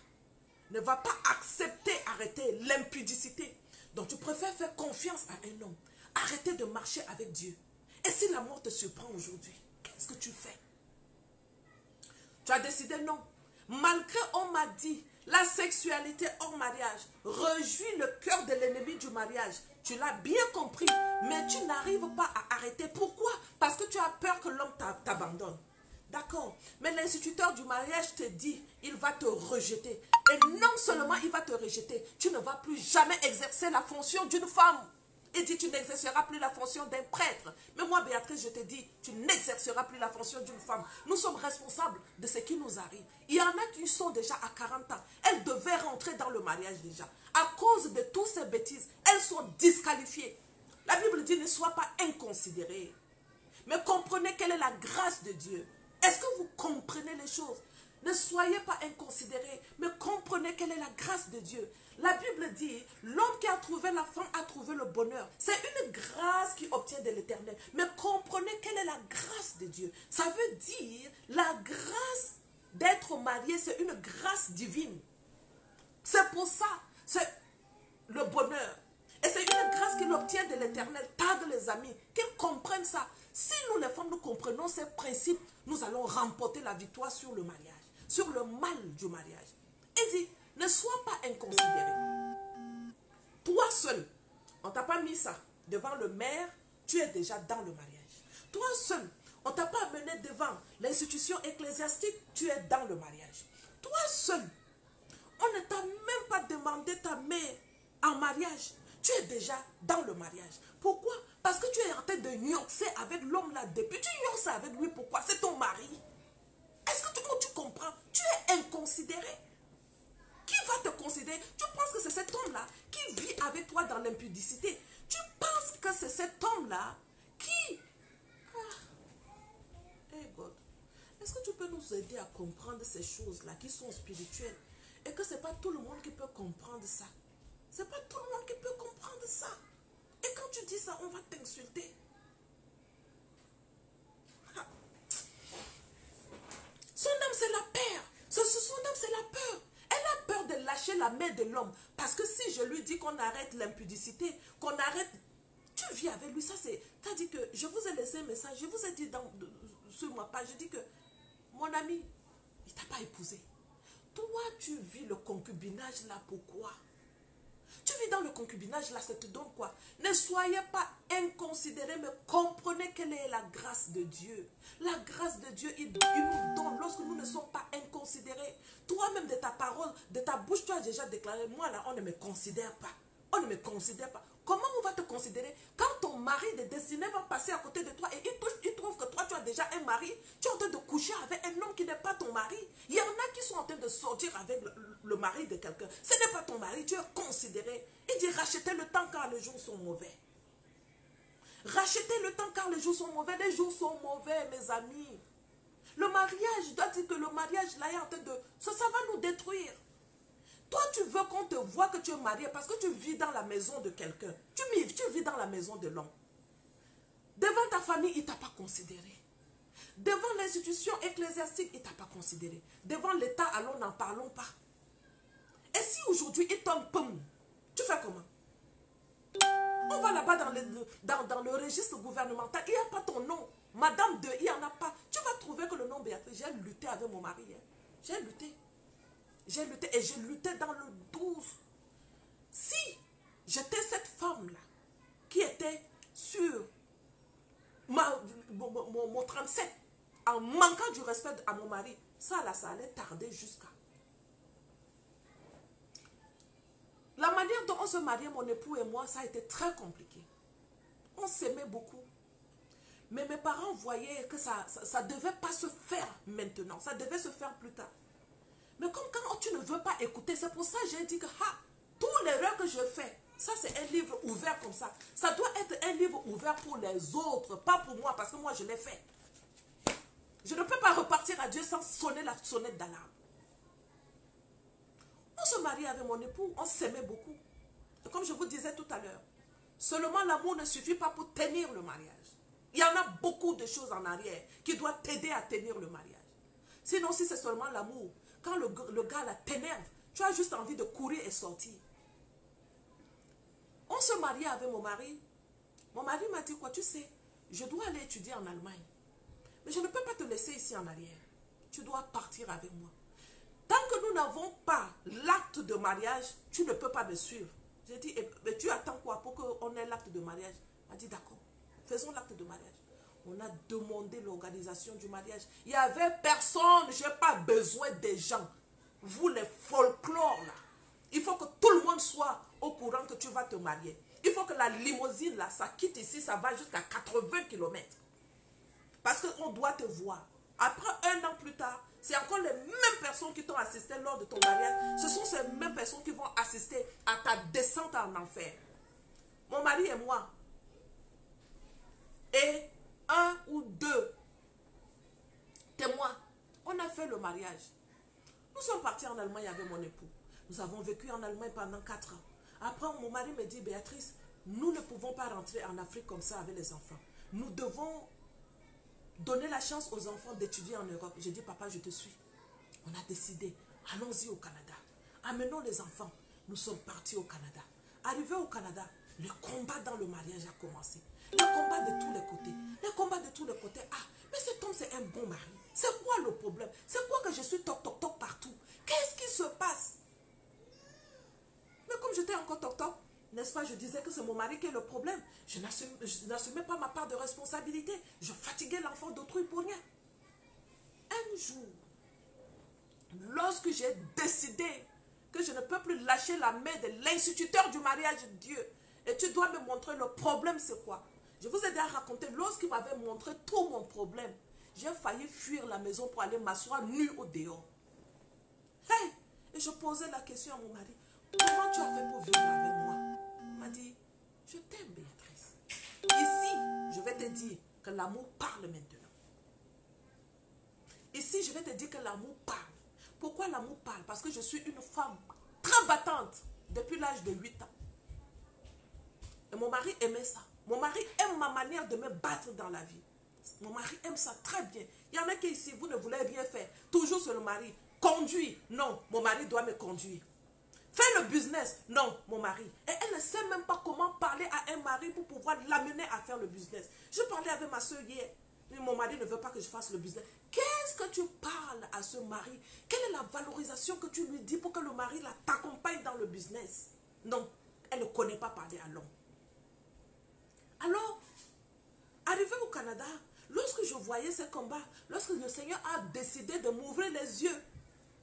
ne va pas accepter, arrêter l'impudicité. Donc, tu préfères faire confiance à un homme. Arrêter de marcher avec Dieu. Et si la mort te surprend aujourd'hui, qu'est-ce que tu fais? Tu as décidé non. Malgré on m'a dit, la sexualité hors mariage réjouit le cœur de l'ennemi du mariage. Tu l'as bien compris, mais tu n'arrives pas à arrêter. Pourquoi? Parce que tu as peur que l'homme t'abandonne. D'accord, mais l'instituteur du mariage te dit, il va te rejeter. Et non seulement il va te rejeter, tu ne vas plus jamais exercer la fonction d'une femme. Il dit, tu n'exerceras plus la fonction d'un prêtre. Mais moi, Béatrice, je te dis, tu n'exerceras plus la fonction d'une femme. Nous sommes responsables de ce qui nous arrive. Il y en a qui sont déjà à 40 ans. Elles devaient rentrer dans le mariage déjà. À cause de toutes ces bêtises, elles sont disqualifiées. La Bible dit, ne sois pas inconsidéré. Mais comprenez quelle est la grâce de Dieu. Est-ce que vous comprenez les choses? Ne soyez pas inconsidérés, mais comprenez quelle est la grâce de Dieu. La Bible dit, l'homme qui a trouvé la femme a trouvé le bonheur. C'est une grâce qui obtient de l'Éternel. Mais comprenez quelle est la grâce de Dieu. Ça veut dire, la grâce d'être marié, c'est une grâce divine. C'est pour ça, c'est le bonheur. Et c'est une grâce qu'il obtient de l'Éternel. Tarde les amis, qu'ils comprennent ça. Si nous les femmes, nous comprenons ces principes, nous allons remporter la victoire sur le mariage, sur le mal du mariage. Il dit, ne sois pas inconsidéré. Toi seul, on ne t'a pas mis ça devant le maire, tu es déjà dans le mariage. Toi seul, on ne t'a pas amené devant l'institution ecclésiastique, tu es dans le mariage. Toi seul, on ne t'a même pas demandé ta main en mariage. Tu es déjà dans le mariage. Pourquoi? Parce que tu es en train de nuancer avec l'homme là depuis. Tu nuances avec lui, pourquoi? C'est ton mari. Est-ce que tu comprends? Tu es inconsidéré. Qui va te considérer? Tu penses que c'est cet homme-là qui vit avec toi dans l'impudicité. Tu penses que c'est cet homme-là qui... Hey God, est-ce que tu peux nous aider à comprendre ces choses-là qui sont spirituelles? Et que ce n'est pas tout le monde qui peut comprendre ça. Ce n'est pas tout le monde qui peut comprendre ça. Et quand tu dis ça, on va t'insulter. Son âme, c'est la peur. Son âme, c'est la peur. Elle a peur de lâcher la main de l'homme. Parce que si je lui dis qu'on arrête l'impudicité, qu'on arrête... Tu vis avec lui, ça c'est... Tu as dit que... Je vous ai laissé un message, je vous ai dit sur ma page, je dis que... Mon ami, il ne t'a pas épousé. Toi, tu vis le concubinage là, pourquoi? Tu vis dans le concubinage là, ça te donne quoi? Ne soyez pas inconsidérés, mais comprenez quelle est la grâce de Dieu. La grâce de Dieu, il nous donne lorsque nous ne sommes pas inconsidérés. Toi-même de ta parole, de ta bouche, tu as déjà déclaré, moi là, on ne me considère pas. On ne me considère pas. Comment on va te considérer quand ton mari de destinée va passer à côté de toi et il trouve que toi tu as déjà un mari, tu es en train de coucher avec un homme qui n'est pas ton mari. Il y en a qui sont en train de sortir avec le mari de quelqu'un. Ce n'est pas ton mari, tu es considéré. Il dit rachetez le temps car les jours sont mauvais. Rachetez le temps car les jours sont mauvais. Les jours sont mauvais, mes amis. Le mariage, je dois dire que le mariage là est en train de... Ça va nous détruire. Toi, tu veux qu'on te voie que tu es marié, parce que tu vis dans la maison de quelqu'un. Tu vis dans la maison de l'homme. Devant ta famille, il ne t'a pas considéré. Devant l'institution ecclésiastique, il ne t'a pas considéré. Devant l'État, alors n'en parlons pas. Et si aujourd'hui, il tombe, poum, tu fais comment? On va là-bas dans le registre gouvernemental, il n'y a pas ton nom. Madame de, il n'y en a pas. Tu vas trouver que le nom Béatrice, j'ai lutté avec mon mari. Hein. J'ai lutté. J'ai lutté et j'ai lutté dans le 12. Si j'étais cette femme-là qui était sur mon 37, en manquant du respect à mon mari, ça là, ça allait tarder jusqu'à... La manière dont on se mariait, mon époux et moi, ça a été très compliqué. On s'aimait beaucoup. Mais mes parents voyaient que ça ne devait pas se faire maintenant. Ça devait se faire plus tard. Mais comme quand tu ne veux pas écouter, c'est pour ça que j'ai dit que toute l'erreur que je fais, ça c'est un livre ouvert comme ça. Ça doit être un livre ouvert pour les autres, pas pour moi, parce que moi je l'ai fait. Je ne peux pas repartir à Dieu sans sonner la sonnette d'alarme. On se mariait avec mon époux, on s'aimait beaucoup. Et comme je vous disais tout à l'heure, seulement l'amour ne suffit pas pour tenir le mariage. Il y en a beaucoup de choses en arrière qui doivent t'aider à tenir le mariage. Sinon, si c'est seulement l'amour, quand le gars là t'énerve, tu as juste envie de courir et sortir. On se mariait avec mon mari. Mon mari m'a dit quoi, tu sais, je dois aller étudier en Allemagne. Mais je ne peux pas te laisser ici en arrière. Tu dois partir avec moi. Tant que nous n'avons pas l'acte de mariage, tu ne peux pas me suivre. J'ai dit, mais tu attends quoi pour qu'on ait l'acte de mariage? Il m'a dit, d'accord, faisons l'acte de mariage. On a demandé l'organisation du mariage. Il n'y avait personne, je n'ai pas besoin des gens. Vous les folklores là. Il faut que tout le monde soit au courant que tu vas te marier. Il faut que la limousine là, ça quitte ici, ça va jusqu'à 80 km. Parce qu'on doit te voir. Après 1 an plus tard, c'est encore les mêmes personnes qui t'ont assisté lors de ton mariage. Ce sont ces mêmes personnes qui vont assister à ta descente en enfer. Mon mari et moi. Et 1 ou 2 témoins. On a fait le mariage. Nous sommes partis en Allemagne avec mon époux. Nous avons vécu en Allemagne pendant 4 ans. Après, mon mari me dit, Béatrice, nous ne pouvons pas rentrer en Afrique comme ça avec les enfants. Nous devons donner la chance aux enfants d'étudier en Europe. J'ai dit, papa, je te suis. On a décidé, allons-y au Canada. Amenons les enfants. Nous sommes partis au Canada. Arrivés au Canada, le combat dans le mariage a commencé. Le combat de tous les côtés. Le combat de tous les côtés. Ah, mais cet homme, c'est un bon mari. C'est quoi le problème? C'est quoi que je suis toc, toc, toc partout? Qu'est-ce qui se passe? Mais comme j'étais encore toc, toc, n'est-ce pas, je disais que c'est mon mari qui est le problème. Je n'assumais pas ma part de responsabilité. Je fatiguais l'enfant d'autrui pour rien. Un jour, lorsque j'ai décidé que je ne peux plus lâcher la main de l'instituteur du mariage de Dieu, et tu dois me montrer le problème c'est quoi. Je vous ai déjà raconté, lorsqu'il m'avait montré tout mon problème, j'ai failli fuir la maison pour aller m'asseoir nue au dehors. Hey! Et je posais la question à mon mari, comment tu as fait pour vivre avec moi? Il m'a dit, je t'aime Béatrice. Ici, je vais te dire que l'amour parle maintenant. Ici, je vais te dire que l'amour parle. Pourquoi l'amour parle? Parce que je suis une femme très battante depuis l'âge de 8 ans. Et mon mari aimait ça. Mon mari aime ma manière de me battre dans la vie. Mon mari aime ça très bien. Il y en a qui ici, vous ne voulez rien faire. Toujours sur le mari. Conduire. Non, mon mari doit me conduire. Faire le business. Non, mon mari. Et elle ne sait même pas comment parler à un mari pour pouvoir l'amener à faire le business. Je parlais avec ma soeur hier. Mais mon mari ne veut pas que je fasse le business. Qu'est-ce que tu parles à ce mari? Quelle est la valorisation que tu lui dis pour que le mari t'accompagne dans le business? Non, elle ne connaît pas parler à l'homme. Alors, arrivé au Canada, lorsque je voyais ce combat, lorsque le Seigneur a décidé de m'ouvrir les yeux,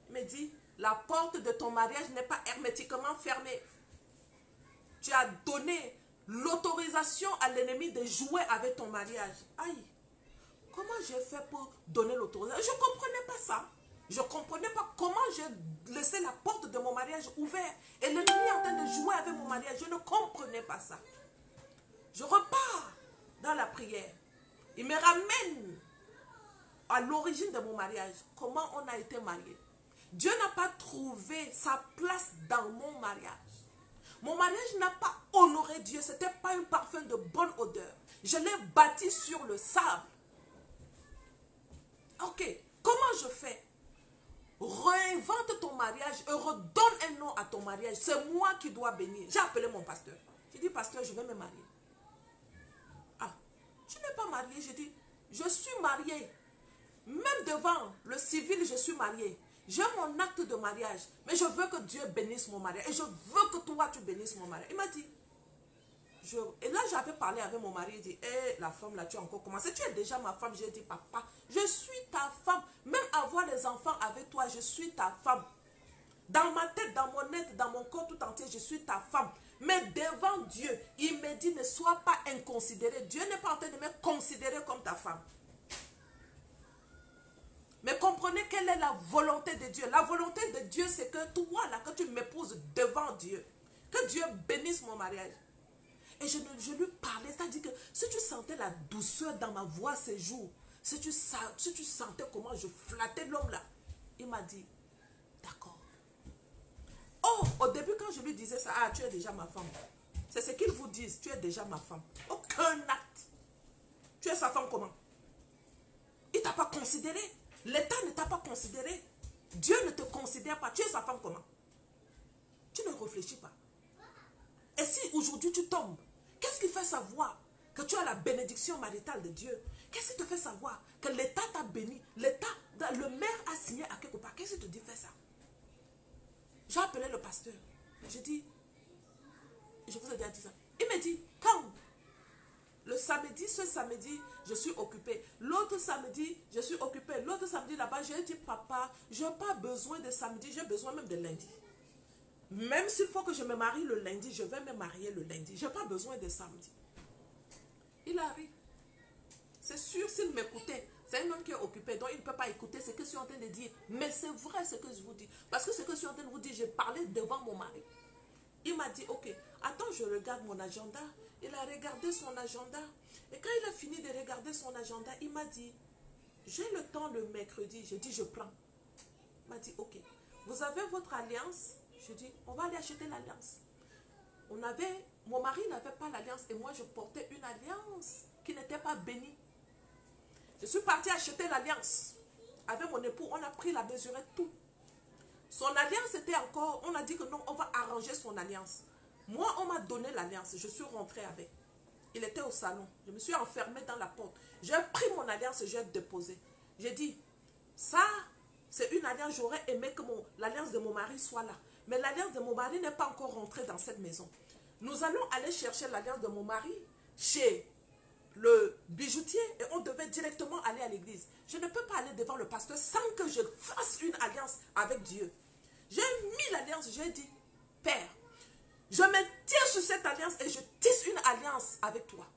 il me dit, la porte de ton mariage n'est pas hermétiquement fermée. Tu as donné l'autorisation à l'ennemi de jouer avec ton mariage. Aïe, comment j'ai fait pour donner l'autorisation? Je ne comprenais pas ça. Je ne comprenais pas comment j'ai laissé la porte de mon mariage ouverte et l'ennemi est en train de jouer avec mon mariage. Je ne comprenais pas ça. Je repars dans la prière. Il me ramène à l'origine de mon mariage. Comment on a été mariés. Dieu n'a pas trouvé sa place dans mon mariage. Mon mariage n'a pas honoré Dieu. Ce n'était pas un parfum de bonne odeur. Je l'ai bâti sur le sable. Ok, comment je fais? Réinvente ton mariage et redonne un nom à ton mariage. C'est moi qui dois bénir. J'ai appelé mon pasteur. J'ai dit, pasteur, je vais me marier. Ah, tu n'es pas marié. J'ai dit, je suis mariée. Même devant le civil, je suis mariée. J'ai mon acte de mariage. Mais je veux que Dieu bénisse mon mariage. Et je veux que toi, tu bénisses mon mariage. Il m'a dit, et là, j'avais parlé avec mon mari. Il dit, hé, la femme là, tu as encore commencé. Tu es déjà ma femme. J'ai dit, papa, je suis ta femme. Même avoir les enfants avec toi, je suis ta femme. Dans ma tête, dans mon être, dans mon corps tout entier, je suis ta femme. Mais devant Dieu, il me dit, ne sois pas inconsidéré. Dieu n'est pas en train de me considérer comme ta femme. Mais comprenez quelle est la volonté de Dieu. La volonté de Dieu, c'est que toi, là, que tu m'épouses devant Dieu. Que Dieu bénisse mon mariage. Et je lui parlais, c'est-à-dire que si tu sentais la douceur dans ma voix ces jours, si tu sentais comment je flattais l'homme là, il m'a dit, d'accord. Oh, au début quand je lui disais ça, ah, tu es déjà ma femme. C'est ce qu'ils vous disent, tu es déjà ma femme. Aucun acte. Tu es sa femme comment? Il ne t'a pas considéré. L'État ne t'a pas considéré. Dieu ne te considère pas. Tu es sa femme comment? Tu ne réfléchis pas. Et si aujourd'hui tu tombes, qu'est-ce qui fait savoir que tu as la bénédiction maritale de Dieu? Qu'est-ce qui te fait savoir que l'État t'a béni? L'État, le maire a signé à quelque part. Qu'est-ce qui te dit fais ça? J'ai appelé le pasteur. J'ai dit, je vous ai déjà dit ça. Il me dit, quand le samedi, ce samedi, je suis occupée. L'autre samedi, je suis occupée. L'autre samedi là-bas, j'ai dit, papa, je n'ai pas besoin de samedi, j'ai besoin même de lundi. Même s'il faut que je me marie le lundi, je vais me marier le lundi. Je n'ai pas besoin de samedi. Il arrive. C'est sûr, s'il m'écoutait, c'est un homme qui est occupé, donc il ne peut pas écouter ce que je suis en train de dire. Mais c'est vrai ce que je vous dis. Parce que ce que je suis en train de vous dire, j'ai parlé devant mon mari. Il m'a dit, ok, attends, je regarde mon agenda. Il a regardé son agenda. Et quand il a fini de regarder son agenda, il m'a dit, j'ai le temps le mercredi. J'ai dit, je prends. Il m'a dit, ok, vous avez votre alliance? Je dis, on va aller acheter l'alliance. Mon mari n'avait pas l'alliance et moi je portais une alliance qui n'était pas bénie. Je suis partie acheter l'alliance. Avec mon époux, on a pris la mesurette, tout. Son alliance était encore, on a dit que non, on va arranger son alliance. Moi, on m'a donné l'alliance, je suis rentrée avec. Il était au salon, je me suis enfermée dans la porte. J'ai pris mon alliance, j'ai déposé. J'ai dit, ça, c'est une alliance, j'aurais aimé que l'alliance de mon mari soit là. Mais l'alliance de mon mari n'est pas encore rentrée dans cette maison. Nous allons aller chercher l'alliance de mon mari chez le bijoutier et on devait directement aller à l'église. Je ne peux pas aller devant le pasteur sans que je fasse une alliance avec Dieu. J'ai mis l'alliance, j'ai dit, Père, je me tiens sur cette alliance et je tisse une alliance avec toi.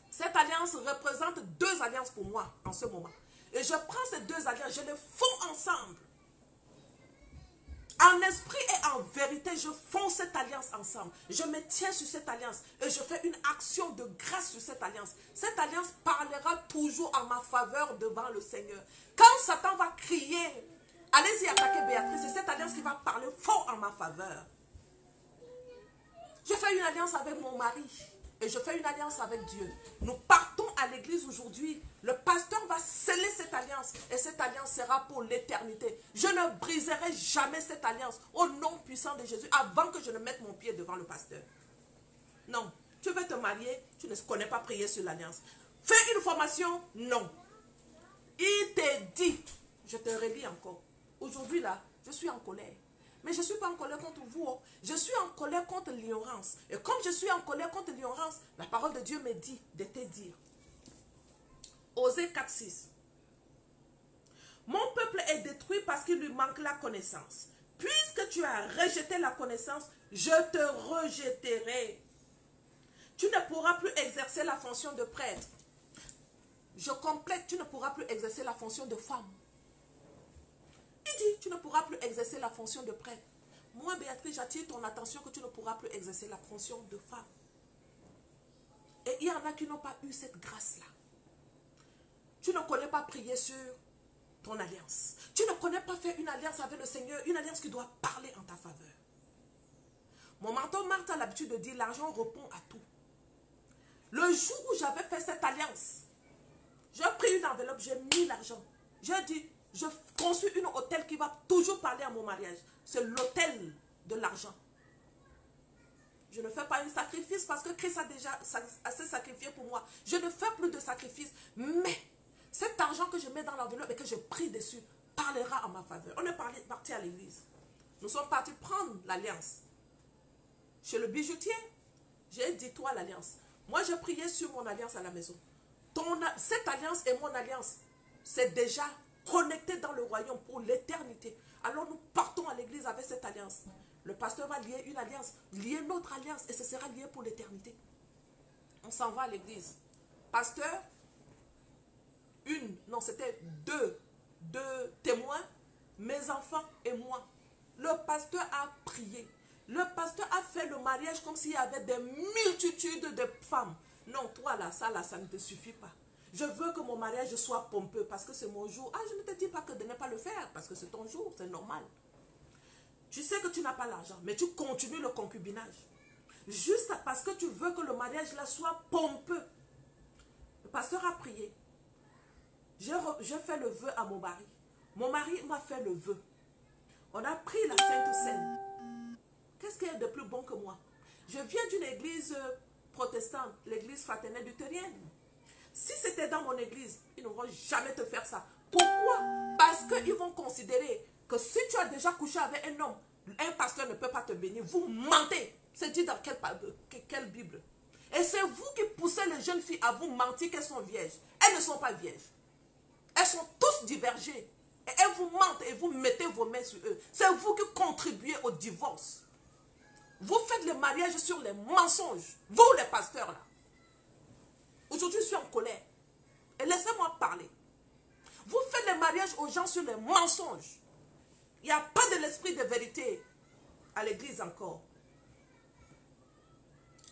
Cette alliance représente 2 alliances pour moi en ce moment. Et je prends ces 2 alliances, je les fonds ensemble. En esprit et en vérité, je fonds cette alliance ensemble. Je me tiens sur cette alliance et je fais une action de grâce sur cette alliance. Cette alliance parlera toujours en ma faveur devant le Seigneur. Quand Satan va crier, allez-y attaquer Béatrice, c'est cette alliance qui va parler fort en ma faveur. Je fais une alliance avec mon mari et je fais une alliance avec Dieu. Nous partons à l'église aujourd'hui. Le pasteur va sceller cette alliance et cette alliance sera pour l'éternité. Je ne briserai jamais cette alliance au nom puissant de Jésus avant que je ne mette mon pied devant le pasteur. Non, tu veux te marier, tu ne connais pas prier sur l'alliance. Fais une formation, non. Il te dit, je te relis encore. Aujourd'hui là, je suis en colère. Mais je ne suis pas en colère contre vous. Oh. Je suis en colère contre l'ignorance. Et comme je suis en colère contre l'ignorance, la parole de Dieu me dit de te dire. Osée 4:6. Mon peuple est détruit parce qu'il lui manque la connaissance. Puisque tu as rejeté la connaissance, je te rejetterai. Tu ne pourras plus exercer la fonction de prêtre. Je complète, tu ne pourras plus exercer la fonction de femme. Il dit, tu ne pourras plus exercer la fonction de prêtre. Moi, Béatrice, j'attire ton attention que tu ne pourras plus exercer la fonction de femme. Et il y en a qui n'ont pas eu cette grâce-là. Tu ne connais pas prier sur ton alliance. Tu ne connais pas faire une alliance avec le Seigneur, une alliance qui doit parler en ta faveur. Mon mentor Marthe a l'habitude de dire, l'argent répond à tout. Le jour où j'avais fait cette alliance, j'ai pris une enveloppe, j'ai mis l'argent. J'ai dit, je construis une hôtel qui va toujours parler à mon mariage. C'est l'hôtel de l'argent. Je ne fais pas un sacrifice parce que Christ a déjà assez sacrifié pour moi. Je ne fais plus de sacrifice. Mais cet argent que je mets dans l'enveloppe et que je prie dessus parlera en ma faveur. On est parti à l'église. Nous sommes partis prendre l'alliance. Chez le bijoutier, j'ai dit toi l'alliance. Moi, je priais sur mon alliance à la maison. Cette alliance et mon alliance, c'est déjà connecté dans le royaume pour l'éternité. Alors nous partons à l'église avec cette alliance. Le pasteur va lier une alliance, lier notre alliance et ce sera lié pour l'éternité. On s'en va à l'église. Pasteur, c'était deux témoins, mes enfants et moi. Le pasteur a prié. Le pasteur a fait le mariage comme s'il y avait des multitudes de femmes. Non, toi là, ça ne te suffit pas. Je veux que mon mariage soit pompeux parce que c'est mon jour. Ah, je ne te dis pas que de ne pas le faire parce que c'est ton jour, c'est normal. Tu sais que tu n'as pas l'argent, mais tu continues le concubinage. Juste parce que tu veux que le mariage là soit pompeux. Le pasteur a prié. Je fais le vœu à mon mari. Mon mari m'a fait le vœu. On a pris la Sainte Seine. Qu'est-ce qu'il y a de plus bon que moi? Je viens d'une église protestante, l'église fraternelle luthérienne. Si c'était dans mon église, ils ne vont jamais te faire ça. Pourquoi? Parce qu'ils vont considérer que si tu as déjà couché avec un homme, un pasteur ne peut pas te bénir. Vous mentez. C'est dit dans quelle Bible? Et c'est vous qui poussez les jeunes filles à vous mentir qu'elles sont vierges. Elles ne sont pas vierges. Elles sont tous divergées. Et elles vous mentent et vous mettez vos mains sur eux. C'est vous qui contribuez au divorce. Vous faites le mariage sur les mensonges. Vous les pasteurs là. Aujourd'hui je suis en colère. Et laissez-moi parler. Vous faites le mariage aux gens sur les mensonges. Il n'y a pas de l'esprit de vérité à l'église encore.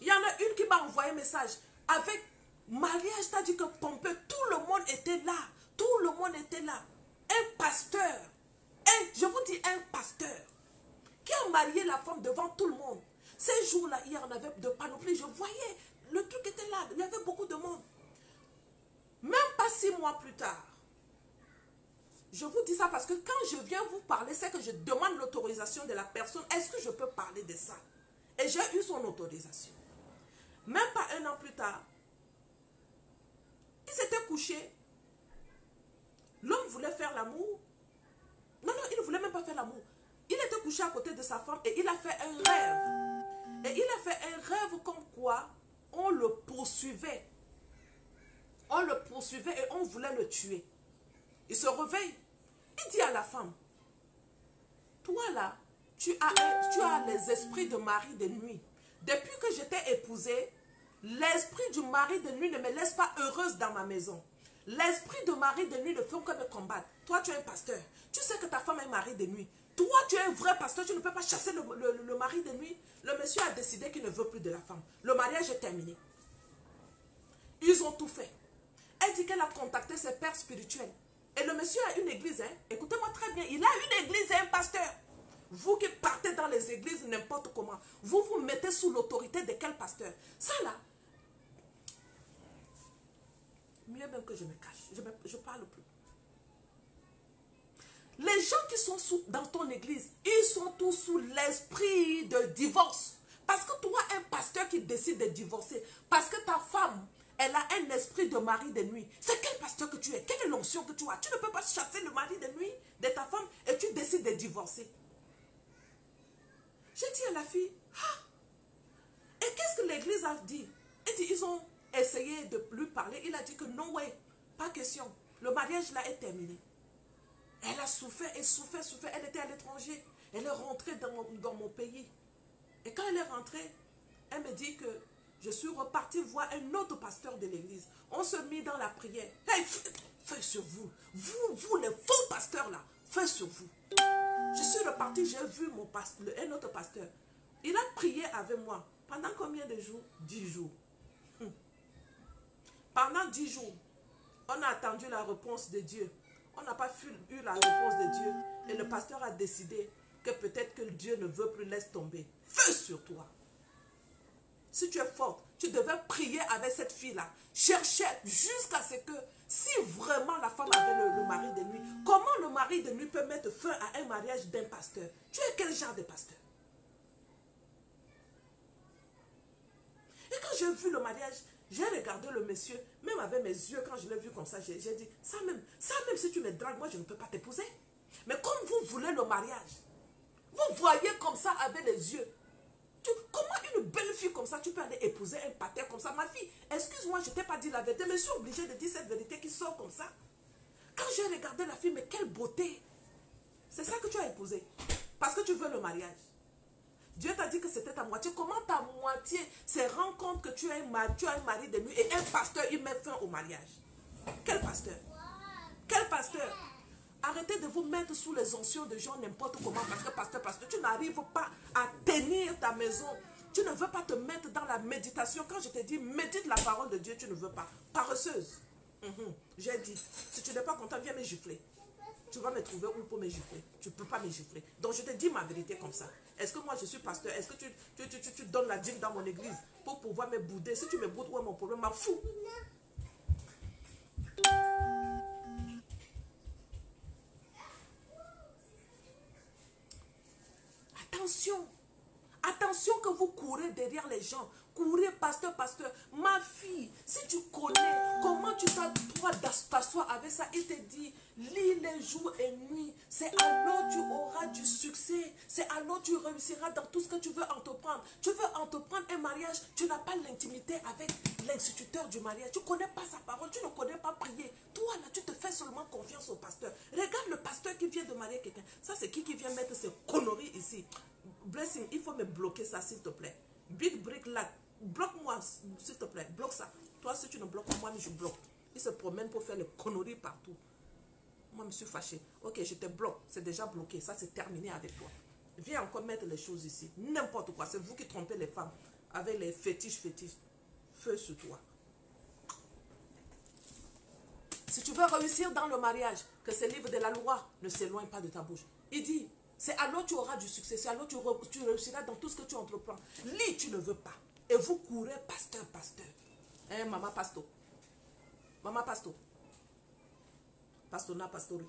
Il y en a une qui m'a envoyé un message. Avec mariage, t'as dit que pompeux, tout le monde était là. Tout le monde était là. Un pasteur. Je vous dis un pasteur. Qui a marié la femme devant tout le monde. Ces jours-là, il y en avait de panoplie. Je voyais, le truc était là. Il y avait beaucoup de monde. Même pas 6 mois plus tard. Je vous dis ça parce que quand je viens vous parler, c'est que je demande l'autorisation de la personne. Est-ce que je peux parler de ça? Et j'ai eu son autorisation. Même pas 1 an plus tard, il s'était couché. L'homme voulait faire l'amour. Non, il ne voulait même pas faire l'amour. Il était couché à côté de sa femme et il a fait un rêve. Et il a fait un rêve comme quoi on le poursuivait. On le poursuivait et on voulait le tuer. Il se réveille. Il dit à la femme, toi là, tu as les esprits de mari de nuit. Depuis que je t'ai épousée, l'esprit du mari de nuit ne me laisse pas heureuse dans ma maison. L'esprit de mari de nuit ne fait que me combattre. Toi, tu es un pasteur. Tu sais que ta femme est mari de nuit. Toi, tu es un vrai pasteur. Tu ne peux pas chasser le mari de nuit. Le monsieur a décidé qu'il ne veut plus de la femme. Le mariage est terminé. Ils ont tout fait. Elle dit qu'elle a contacté ses pères spirituels. Et le monsieur a une église. Hein? Écoutez-moi très bien. Il a une église et un pasteur. Vous qui partez dans les églises n'importe comment. Vous vous mettez sous l'autorité de quel pasteur? Ça là. Mieux même que je me cache. Je ne parle plus. Les gens qui sont dans ton église, ils sont tous sous l'esprit de divorce. Parce que toi, un pasteur qui décide de divorcer, parce que ta femme, elle a un esprit de mari de nuit. C'est quel pasteur que tu es? Quelle est l'onction que tu as? Tu ne peux pas chasser le mari de nuit de ta femme et tu décides de divorcer. J'ai dit à la fille, ah! Et qu'est-ce que l'église a dit? Ils ont essayé de lui parler. Il a dit que non, ouais, pas question. Le mariage là est terminé. Elle a souffert et souffert. Elle était à l'étranger. Elle est rentrée dans mon pays. Et quand elle est rentrée, elle me dit que je suis repartie voir un autre pasteur de l'église. On se mit dans la prière. Hey, feu sur vous. Vous les faux pasteurs là. Feu sur vous. Je suis repartie, j'ai vu un autre pasteur. Il a prié avec moi. Pendant combien de jours? 10 jours. Pendant 10 jours, on a attendu la réponse de Dieu. On n'a pas eu la réponse de Dieu. Et le pasteur a décidé que peut-être que Dieu ne veut plus, laisse tomber. Feu sur toi. Si tu es forte, tu devais prier avec cette fille-là. Chercher jusqu'à ce que, si vraiment la femme avait le mari de nuit, comment le mari de nuit peut mettre fin à un mariage d'un pasteur? Tu es quel genre de pasteur? Et quand j'ai vu le mariage, j'ai regardé le monsieur, même avec mes yeux, quand je l'ai vu comme ça, j'ai dit, ça même si tu me dragues, moi je ne peux pas t'épouser. Mais comme vous voulez le mariage, vous voyez comme ça avec les yeux. Comment une belle fille comme ça, tu peux aller épouser un pater comme ça? Ma fille, excuse-moi, je ne t'ai pas dit la vérité, mais je suis obligée de dire cette vérité qui sort comme ça. Quand j'ai regardé la fille, mais quelle beauté! C'est ça que tu as épousé. Parce que tu veux le mariage. Dieu t'a dit que c'était ta moitié. Comment ta moitié se rend compte que tu as un mari de nuit et un pasteur, il met fin au mariage? Quel pasteur? Quel pasteur? Arrêtez de vous mettre sous les onctions de gens n'importe comment parce que pasteur, tu n'arrives pas à tenir ta maison. Tu ne veux pas te mettre dans la méditation. Quand je te dis médite la parole de Dieu, tu ne veux pas. Paresseuse. J'ai dit, si tu n'es pas content, viens me gifler. Tu vas me trouver où pour me gifler? Tu ne peux pas me gifler. Donc je te dis ma vérité comme ça. Est-ce que moi je suis pasteur? Est-ce que tu donnes la dîme dans mon église pour pouvoir me bouder? Si tu me boudes, où est mon problème? M'en fous. Attention. Attention que vous courez derrière les gens. Courez, pasteur, pasteur. Ma fille, si tu connais comment tu dois t'asseoir avec ça, il te dit, lis les jours et nuits. C'est alors tu auras du succès. C'est alors tu réussiras dans tout ce que tu veux entreprendre. Tu veux entreprendre un mariage, tu n'as pas l'intimité avec l'instituteur du mariage. Tu ne connais pas sa parole, tu ne connais pas prier. Toi, là, tu te fais seulement confiance au pasteur. Regarde le pasteur qui vient de marier quelqu'un. Ça, c'est qui vient mettre ces conneries ici? Blessing, il faut me bloquer ça, s'il te plaît. Big Brick là, bloque-moi, s'il te plaît, bloque ça. Toi, si tu ne bloques pas, moi, je bloque. Il se promène pour faire les conneries partout. Moi, je me suis fâchée. Ok, je te bloque, c'est déjà bloqué, ça c'est terminé avec toi. Viens encore mettre les choses ici, n'importe quoi. C'est vous qui trompez les femmes avec les fétiches. Feu sur toi. Si tu veux réussir dans le mariage, que ce livre de la loi ne s'éloigne pas de ta bouche. Il dit, c'est alors tu auras du succès, c'est alors tu réussiras dans tout ce que tu entreprends. Lis, tu ne veux pas. Et vous courez, pasteur. Hein, maman pasto. Maman pasto. Pastona pastori.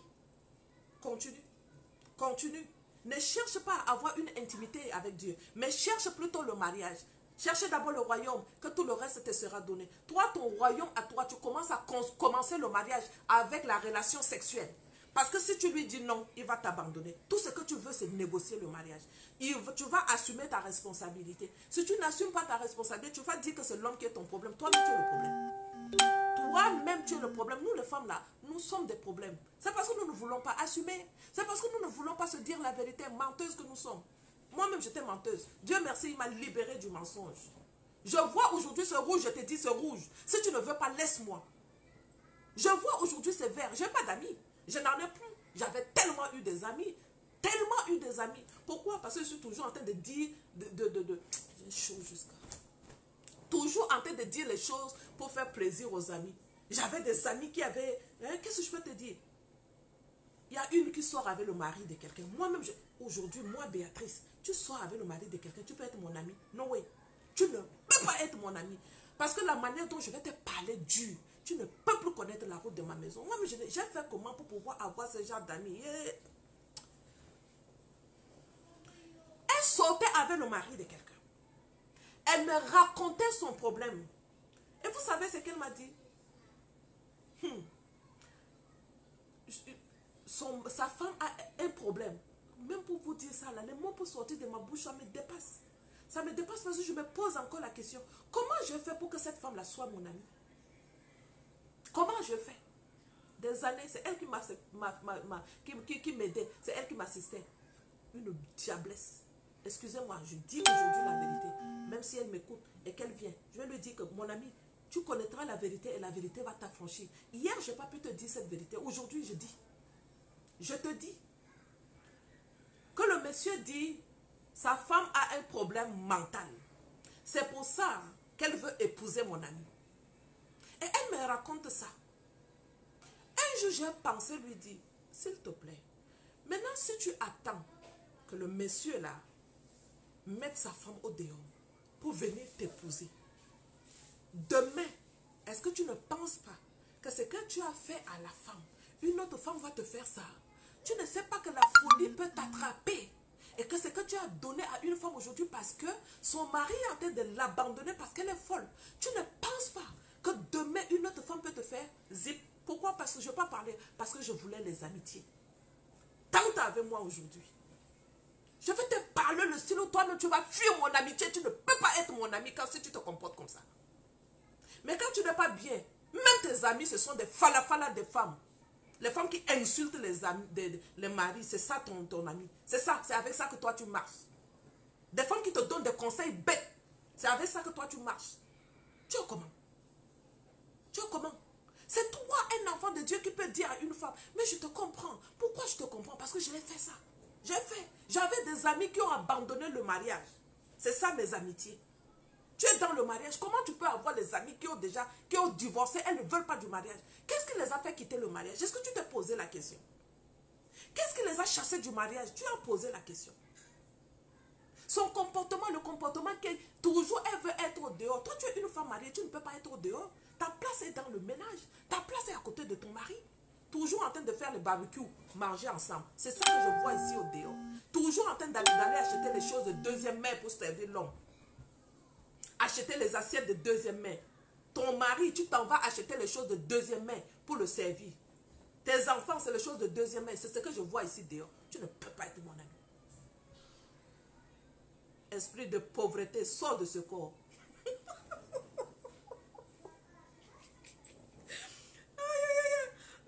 Continue. Ne cherche pas à avoir une intimité avec Dieu, mais cherche plutôt le mariage. Cherchez d'abord le royaume, que tout le reste te sera donné. Toi, ton royaume à toi, tu commences à commencer le mariage avec la relation sexuelle. Parce que si tu lui dis non, il va t'abandonner. Tout ce que tu veux, c'est négocier le mariage. Tu vas assumer ta responsabilité. Si tu n'assumes pas ta responsabilité, tu vas dire que c'est l'homme qui est ton problème. Toi-même, tu es le problème. Toi-même, tu es le problème. Nous, les femmes, là, nous sommes des problèmes. C'est parce que nous ne voulons pas assumer. C'est parce que nous ne voulons pas se dire la vérité, menteuse que nous sommes. Moi-même, j'étais menteuse. Dieu merci, il m'a libérée du mensonge. Je vois aujourd'hui ce rouge, je te dis c'est rouge. Si tu ne veux pas, laisse-moi. Je vois aujourd'hui ce vert. Je n'ai pas d'amis. Je n'en ai plus. J'avais tellement eu des amis. Pourquoi? Parce que je suis toujours en train de dire... J'ai chaud jusqu'à... Toujours en train de dire les choses pour faire plaisir aux amis. J'avais des amis qui avaient... Hein, qu'est-ce que je peux te dire? Il y a une qui sort avec le mari de quelqu'un. Moi-même, aujourd'hui, moi, Béatrice, tu sors avec le mari de quelqu'un, tu peux être mon ami. Non, oui. Tu ne peux pas être mon ami. Parce que la manière dont je vais te parler dur, tu ne peux plus connaître la route de ma maison. Moi, j'ai fait comment pour pouvoir avoir ce genre d'amis? Elle sortait avec le mari de quelqu'un. Elle me racontait son problème. Et vous savez ce qu'elle m'a dit? Sa femme a un problème. Même pour vous dire ça, là, les mots pour sortir de ma bouche, ça me dépasse. Ça me dépasse parce que je me pose encore la question. Comment je fais pour que cette femme-là soit mon amie? Comment je fais? Des années, c'est elle qui m'aidait. C'est elle qui m'assistait. Une diablesse. Excusez-moi, je dis aujourd'hui la vérité. Même si elle m'écoute et qu'elle vient, je vais lui dire que mon ami, tu connaîtras la vérité et la vérité va t'affranchir. Hier, je n'ai pas pu te dire cette vérité. Aujourd'hui, je dis. Je te dis que le monsieur dit sa femme a un problème mental. C'est pour ça qu'elle veut épouser mon ami. Et elle me raconte ça. Un jour, j'ai pensé lui dire, s'il te plaît, maintenant si tu attends que le monsieur là mette sa femme au dehors pour venir t'épouser, demain, est-ce que tu ne penses pas que ce que tu as fait à la femme, une autre femme va te faire ça? Tu ne sais pas que la folie peut t'attraper et que ce que tu as donné à une femme aujourd'hui parce que son mari est en train de l'abandonner parce qu'elle est folle. Tu ne penses pas que demain une autre femme peut te faire zip. Pourquoi? Parce que je ne veux pas parler, parce que je voulais les amitiés. Tente avec moi aujourd'hui. Je vais te parler le style où toi-même tu vas fuir mon amitié. Tu ne peux pas être mon ami quand si tu te comportes comme ça. Mais quand tu n'es pas bien, même tes amis, ce sont des falafala des femmes. Les femmes qui insultent les amis, les maris, c'est ça ton ami. C'est ça, c'est avec ça que toi tu marches. Des femmes qui te donnent des conseils bêtes, c'est avec ça que toi tu marches. Tu es comment? Tu es comment? C'est toi, un enfant de Dieu, qui peut dire à une femme, mais je te comprends. Pourquoi je te comprends? Parce que je l'ai fait ça. J'ai fait. J'avais des amis qui ont abandonné le mariage. C'est ça mes amitiés. Tu es dans le mariage. Comment tu peux avoir des amis qui ont divorcé, elles ne veulent pas du mariage? Qu'est-ce qui les a fait quitter le mariage? Est-ce que tu t'es posé la question? Qu'est-ce qui les a chassés du mariage? Tu as posé la question. Son comportement, le comportement qui toujours elle veut être au dehors. Toi, tu es une femme mariée, tu ne peux pas être au dehors. Ta place est dans le ménage. Ta place est à côté de ton mari. Toujours en train de faire le barbecue, manger ensemble. C'est ça que je vois ici au dehors. Toujours en train d'aller acheter les choses de deuxième main pour servir l'homme. Acheter les assiettes de deuxième main. Ton mari, tu t'en vas acheter les choses de deuxième main pour le servir. Tes enfants, c'est les choses de deuxième main. C'est ce que je vois ici dehors. Tu ne peux pas être mon ami. Esprit de pauvreté, sors de ce corps.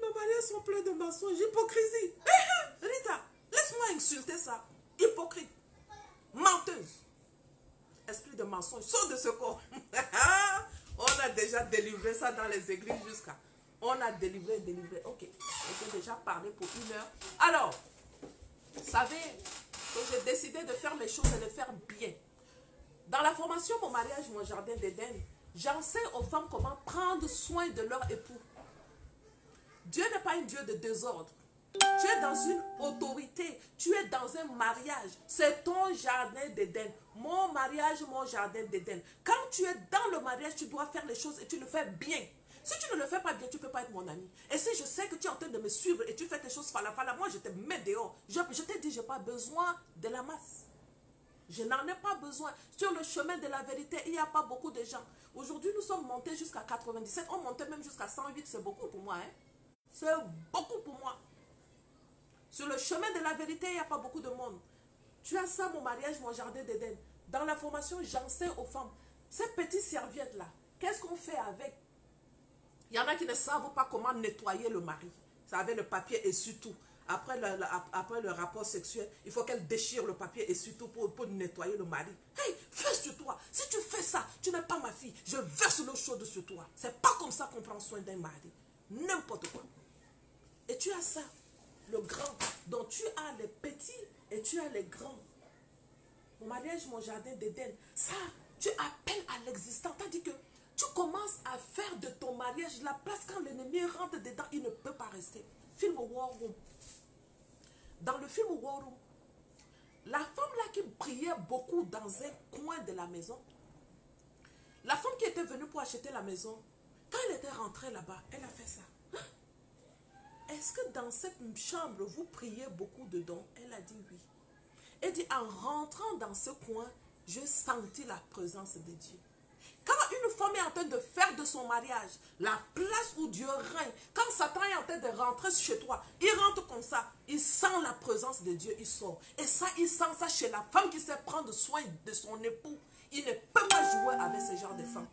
Nos mariages sont pleins de mensonges, hypocrisie. Rita, laisse-moi insulter ça. Hypocrite. Menteuse. Esprit de mensonge, sors de ce corps. On a déjà délivré ça dans les églises jusqu'à. On a délivré. Ok. J'ai déjà parlé pour 1 heure. Alors, vous savez que j'ai décidé de faire les choses et de faire bien. Dans la formation Mon mariage, mon jardin d'Éden, j'enseigne aux femmes comment prendre soin de leur époux. Dieu n'est pas un Dieu de désordre. Tu es dans une autorité. Tu es dans un mariage. C'est ton jardin d'Éden. Mon mariage, mon jardin d'Éden. Quand tu es dans le mariage, tu dois faire les choses et tu le fais bien. Si tu ne le fais pas bien, tu ne peux pas être mon ami. Et si je sais que tu es en train de me suivre et tu fais tes choses falafala, moi je te mets dehors. Je te dis, je n'ai pas besoin de la masse. Je n'en ai pas besoin. Sur le chemin de la vérité, il n'y a pas beaucoup de gens. Aujourd'hui, nous sommes montés jusqu'à 97. On montait même jusqu'à 108. C'est beaucoup pour moi. Hein? C'est beaucoup pour moi. Sur le chemin de la vérité, il n'y a pas beaucoup de monde. Tu as ça, Mon mariage, mon jardin d'Éden. Dans la formation, j'enseigne aux femmes. Ces petites serviettes-là, qu'est-ce qu'on fait avec? Il y en a qui ne savent pas comment nettoyer le mari. Ça avec le papier et surtout. Après le rapport sexuel, il faut qu'elle déchire le papier et surtout pour nettoyer le mari. Hey, fais sur toi. Si tu fais ça, tu n'es pas ma fille. Je verse l'eau chaude sur toi. C'est pas comme ça qu'on prend soin d'un mari. N'importe quoi. Et tu as ça, le grand. Donc tu as les petits et tu as les grands. Mon mariage, mon jardin d'Éden. Ça, tu appelles à l'existence. C'est-à-dire que tu commences à faire de ton mariage la place quand l'ennemi rentre dedans, il ne peut pas rester. Film War Room. Dans le film War Room, la femme là qui priait beaucoup dans un coin de la maison, la femme qui était venue pour acheter la maison, quand elle était rentrée là-bas, elle a fait ça. Est-ce que dans cette chambre, vous priez beaucoup dedans? Elle a dit oui. Elle dit, en rentrant dans ce coin, je sentis la présence de Dieu. Quand une femme est en train de faire de son mariage la place où Dieu règne, quand Satan est en train de rentrer chez toi, il rentre comme ça, il sent la présence de Dieu, il sort. Et ça, il sent ça chez la femme qui sait prendre soin de son époux. Il ne peut pas jouer avec ce genre de femme.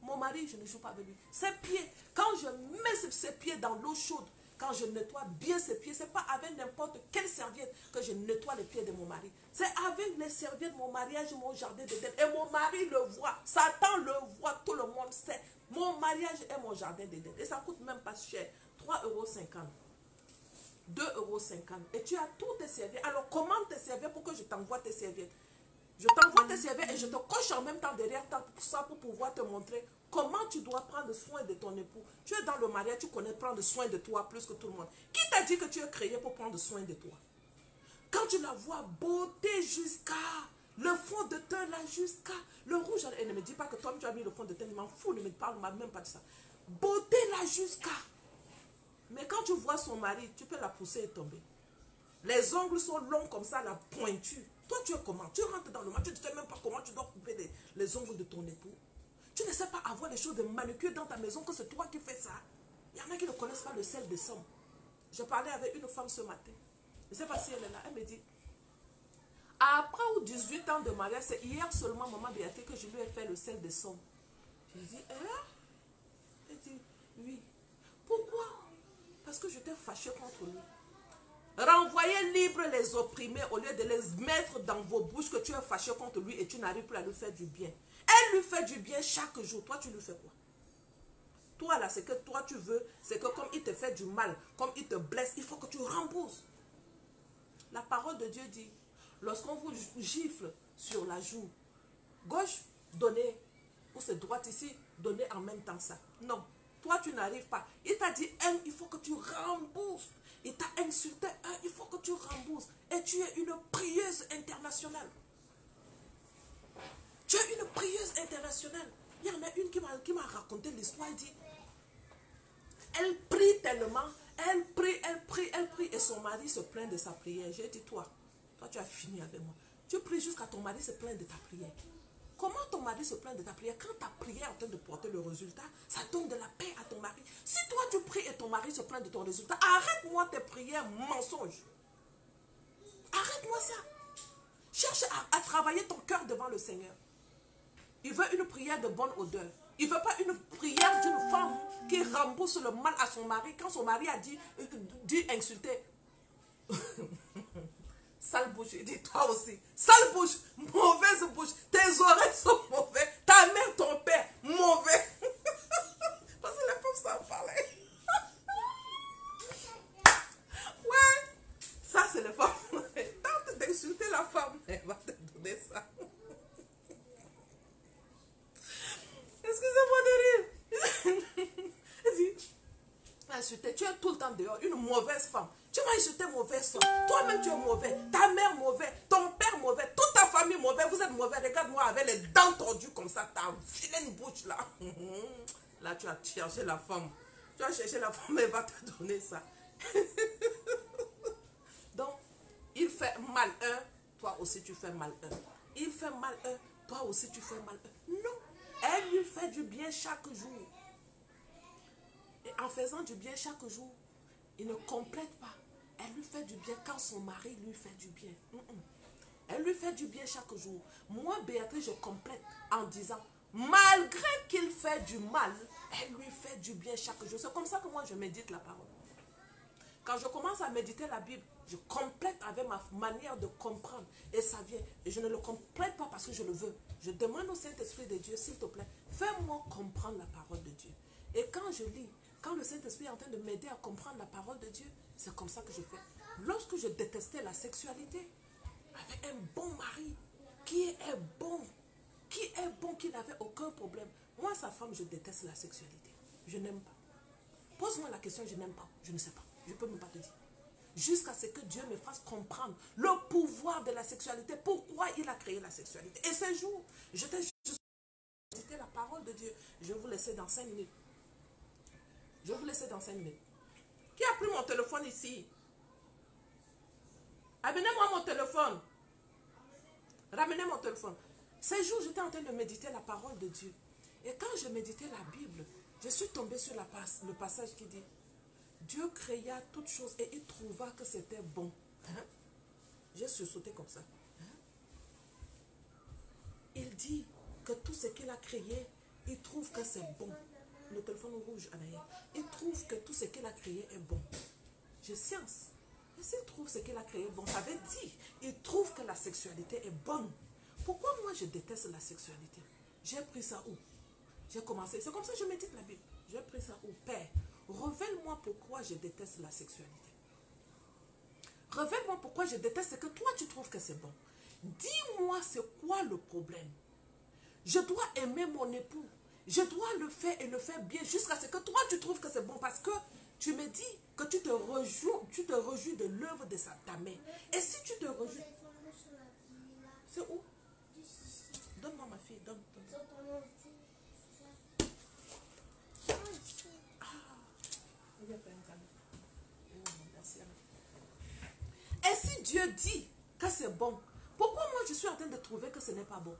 Mon mari, je ne joue pas avec lui. Ses pieds, quand je mets ses pieds dans l'eau chaude, quand je nettoie bien ses pieds, ce n'est pas avec n'importe quelle serviette que je nettoie les pieds de mon mari. C'est avec les serviettes, mon mariage, mon jardin d'Éden. Et mon mari le voit. Satan le voit, tout le monde sait. Mon mariage est mon jardin d'Éden. Et ça ne coûte même pas cher. 3,50 €. 2,50 €. Et tu as tous tes serviettes. Alors, comment te servir pour que je t'envoie tes serviettes? Je t'envoie tes CV et je te coche en même temps derrière ça pour pouvoir te montrer comment tu dois prendre soin de ton époux. Tu es dans le mariage, tu connais prendre soin de toi plus que tout le monde. Qui t'a dit que tu es créé pour prendre soin de toi? Quand tu la vois, beauté jusqu'à le fond de teint là, jusqu'à le rouge. Et ne me dis pas que toi tu as mis le fond de teint, je m'en fous, ne me parle même pas de ça. Beauté là jusqu'à. Mais quand tu vois son mari, tu peux la pousser et tomber. Les ongles sont longs comme ça, la pointue. Toi, tu es comment? Tu rentres dans le match, tu ne sais même pas comment tu dois couper les ongles de ton époux. Tu ne sais pas avoir les choses de manucure dans ta maison, que c'est toi qui fais ça. Il y en a qui ne connaissent pas le sel des sommes. Je parlais avec une femme ce matin. Je ne sais pas si elle est là. Elle me dit, après ou 18 ans de mariage, c'est hier seulement, maman Béatrice, que je lui ai fait le sel des sommes. J'ai dit, hein? Elle dit, oui. Pourquoi? Parce que j'étais fâchée contre lui. Renvoyez libre les opprimés au lieu de les mettre dans vos bouches que tu es fâché contre lui et tu n'arrives plus à lui faire du bien. Elle lui fait du bien chaque jour. Toi, tu lui fais quoi? Toi, là, ce que toi, tu veux, c'est que comme il te fait du mal, comme il te blesse, il faut que tu rembourses. La parole de Dieu dit, lorsqu'on vous gifle sur la joue gauche, donnez, ou c'est droite ici, donnez en même temps ça. Non, toi, tu n'arrives pas. Il t'a dit, il faut que tu rembourses. Il t'a insulté, il faut que tu rembourses. Et tu es une prieuse internationale. Tu es une prieuse internationale. Il y en a une qui m'a raconté l'histoire. Elle dit, elle prie tellement, elle prie. Et son mari se plaint de sa prière. J'ai dit, toi, tu as fini avec moi. Tu pries jusqu'à ton mari se plaint de ta prière. Comment ton mari se plaint de ta prière? Quand ta prière est en train de porter le résultat, ça donne de la paix à ton mari. Si toi tu pries et ton mari se plaint de ton résultat, arrête-moi tes prières mensonges. Arrête-moi ça. Cherche à travailler ton cœur devant le Seigneur. Il veut une prière de bonne odeur. Il ne veut pas une prière d'une femme qui rembourse le mal à son mari quand son mari a dit insulter. Sale bouche, il dit toi aussi. Sale bouche, mauvaise bouche. Tes oreilles sont mauvaises. Ta mère, ton père, mauvais. Parce que les femmes savent parler. Ouais, ça c'est les femmes. Tente d'insulter la femme, elle va te donner ça. Excusez-moi de rire. Elle dit, insulter, tu es tout le temps dehors, une mauvaise femme. Tu m'as insulté, mauvaise femme. Toi-même, tu es mauvais. Ta mère, mauvais. Ton père, mauvais. Toute ta famille, mauvais. Vous êtes mauvais. Regarde-moi avec les dents tordues comme ça. T'as filé une bouche là. Là, tu as cherché la femme. Tu as cherché la femme, elle va te donner ça. Donc, il fait mal un, toi aussi tu fais mal un. Il fait mal un, toi aussi tu fais mal un. Non. Elle lui fait du bien chaque jour. Et en faisant du bien chaque jour, il ne complète pas. Elle lui fait du bien quand son mari lui fait du bien. Elle lui fait du bien chaque jour. Moi, Béatrice, je complète en disant, malgré qu'il fait du mal, elle lui fait du bien chaque jour. C'est comme ça que moi, je médite la parole. Quand je commence à méditer la Bible, je complète avec ma manière de comprendre. Et ça vient. Et je ne le complète pas parce que je le veux. Je demande au Saint-Esprit de Dieu, s'il te plaît, fais-moi comprendre la parole de Dieu. Et quand je lis, quand le Saint-Esprit est en train de m'aider à comprendre la parole de Dieu, c'est comme ça que je fais. Lorsque je détestais la sexualité, avec un bon mari, qui est bon, qui n'avait aucun problème. Moi, sa femme, je déteste la sexualité. Je n'aime pas. Pose-moi la question, je n'aime pas. Je ne sais pas. Je ne peux même pas te dire. Jusqu'à ce que Dieu me fasse comprendre le pouvoir de la sexualité, pourquoi il a créé la sexualité. Et ce jour, je t'ai juste médité la parole de Dieu. Je vais vous laisser dans 5 minutes. Je vais vous laisser dans 5 minutes. Qui a pris mon téléphone ici? Amenez-moi mon téléphone. Ramenez mon téléphone. Ce jour, j'étais en train de méditer la parole de Dieu. Et quand je méditais la Bible, je suis tombée sur le passage qui dit, Dieu créa toutes choses et il trouva que c'était bon. J'ai sursauté comme ça. Il dit que tout ce qu'il a créé, il trouve que c'est bon. Le téléphone rouge en arrière. Il trouve que tout ce qu'il a créé est bon. Je science. Et s'il trouve ce qu'il a créé bon, ça veut dire, il trouve que la sexualité est bonne. Pourquoi moi je déteste la sexualité? J'ai pris ça où? J'ai commencé, c'est comme ça que je médite la Bible. J'ai pris ça où? Père, révèle-moi pourquoi je déteste la sexualité. Révèle-moi pourquoi je déteste ce que toi tu trouves que c'est bon. dis-moi c'est quoi le problème. Je dois aimer mon époux. Je dois le faire et le faire bien jusqu'à ce que toi tu trouves que c'est bon parce que tu me dis que tu te rejouis de l'œuvre de ta mère. Et si tu te rejouis... C'est où? Donne-moi ma fille, donne. Et si Dieu dit que c'est bon, pourquoi moi je suis en train de trouver que ce n'est pas bon?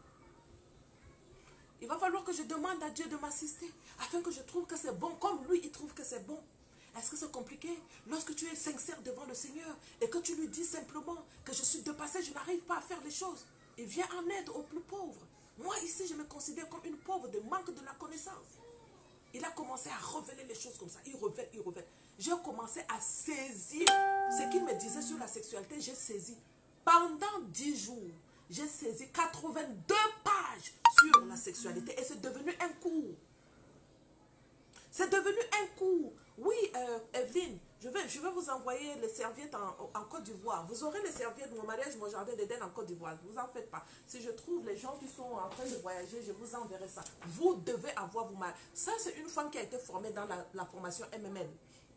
Il va falloir que je demande à Dieu de m'assister afin que je trouve que c'est bon comme lui il trouve que c'est bon. Est-ce que c'est compliqué? Lorsque tu es sincère devant le Seigneur et que tu lui dis simplement que je suis de passé, je n'arrive pas à faire les choses. Il vient en aide aux plus pauvres. Moi ici je me considère comme une pauvre de manque de la connaissance. Il a commencé à révéler les choses comme ça. Il révèle. J'ai commencé à saisir ce qu'il me disait sur la sexualité. J'ai saisi. Pendant 10 jours, j'ai saisi 82 pages sur la sexualité. Et c'est devenu un cours. C'est devenu un cours. Oui, Evelyne, je vais vous envoyer les serviettes en Côte d'Ivoire. Vous aurez les serviettes de mon mariage, mon jardin d'Éden en Côte d'Ivoire. Ne vous en faites pas. Si je trouve les gens qui sont en train de voyager, je vous enverrai ça. Vous devez avoir vos mariages. Ça, c'est une femme qui a été formée dans la formation MMN.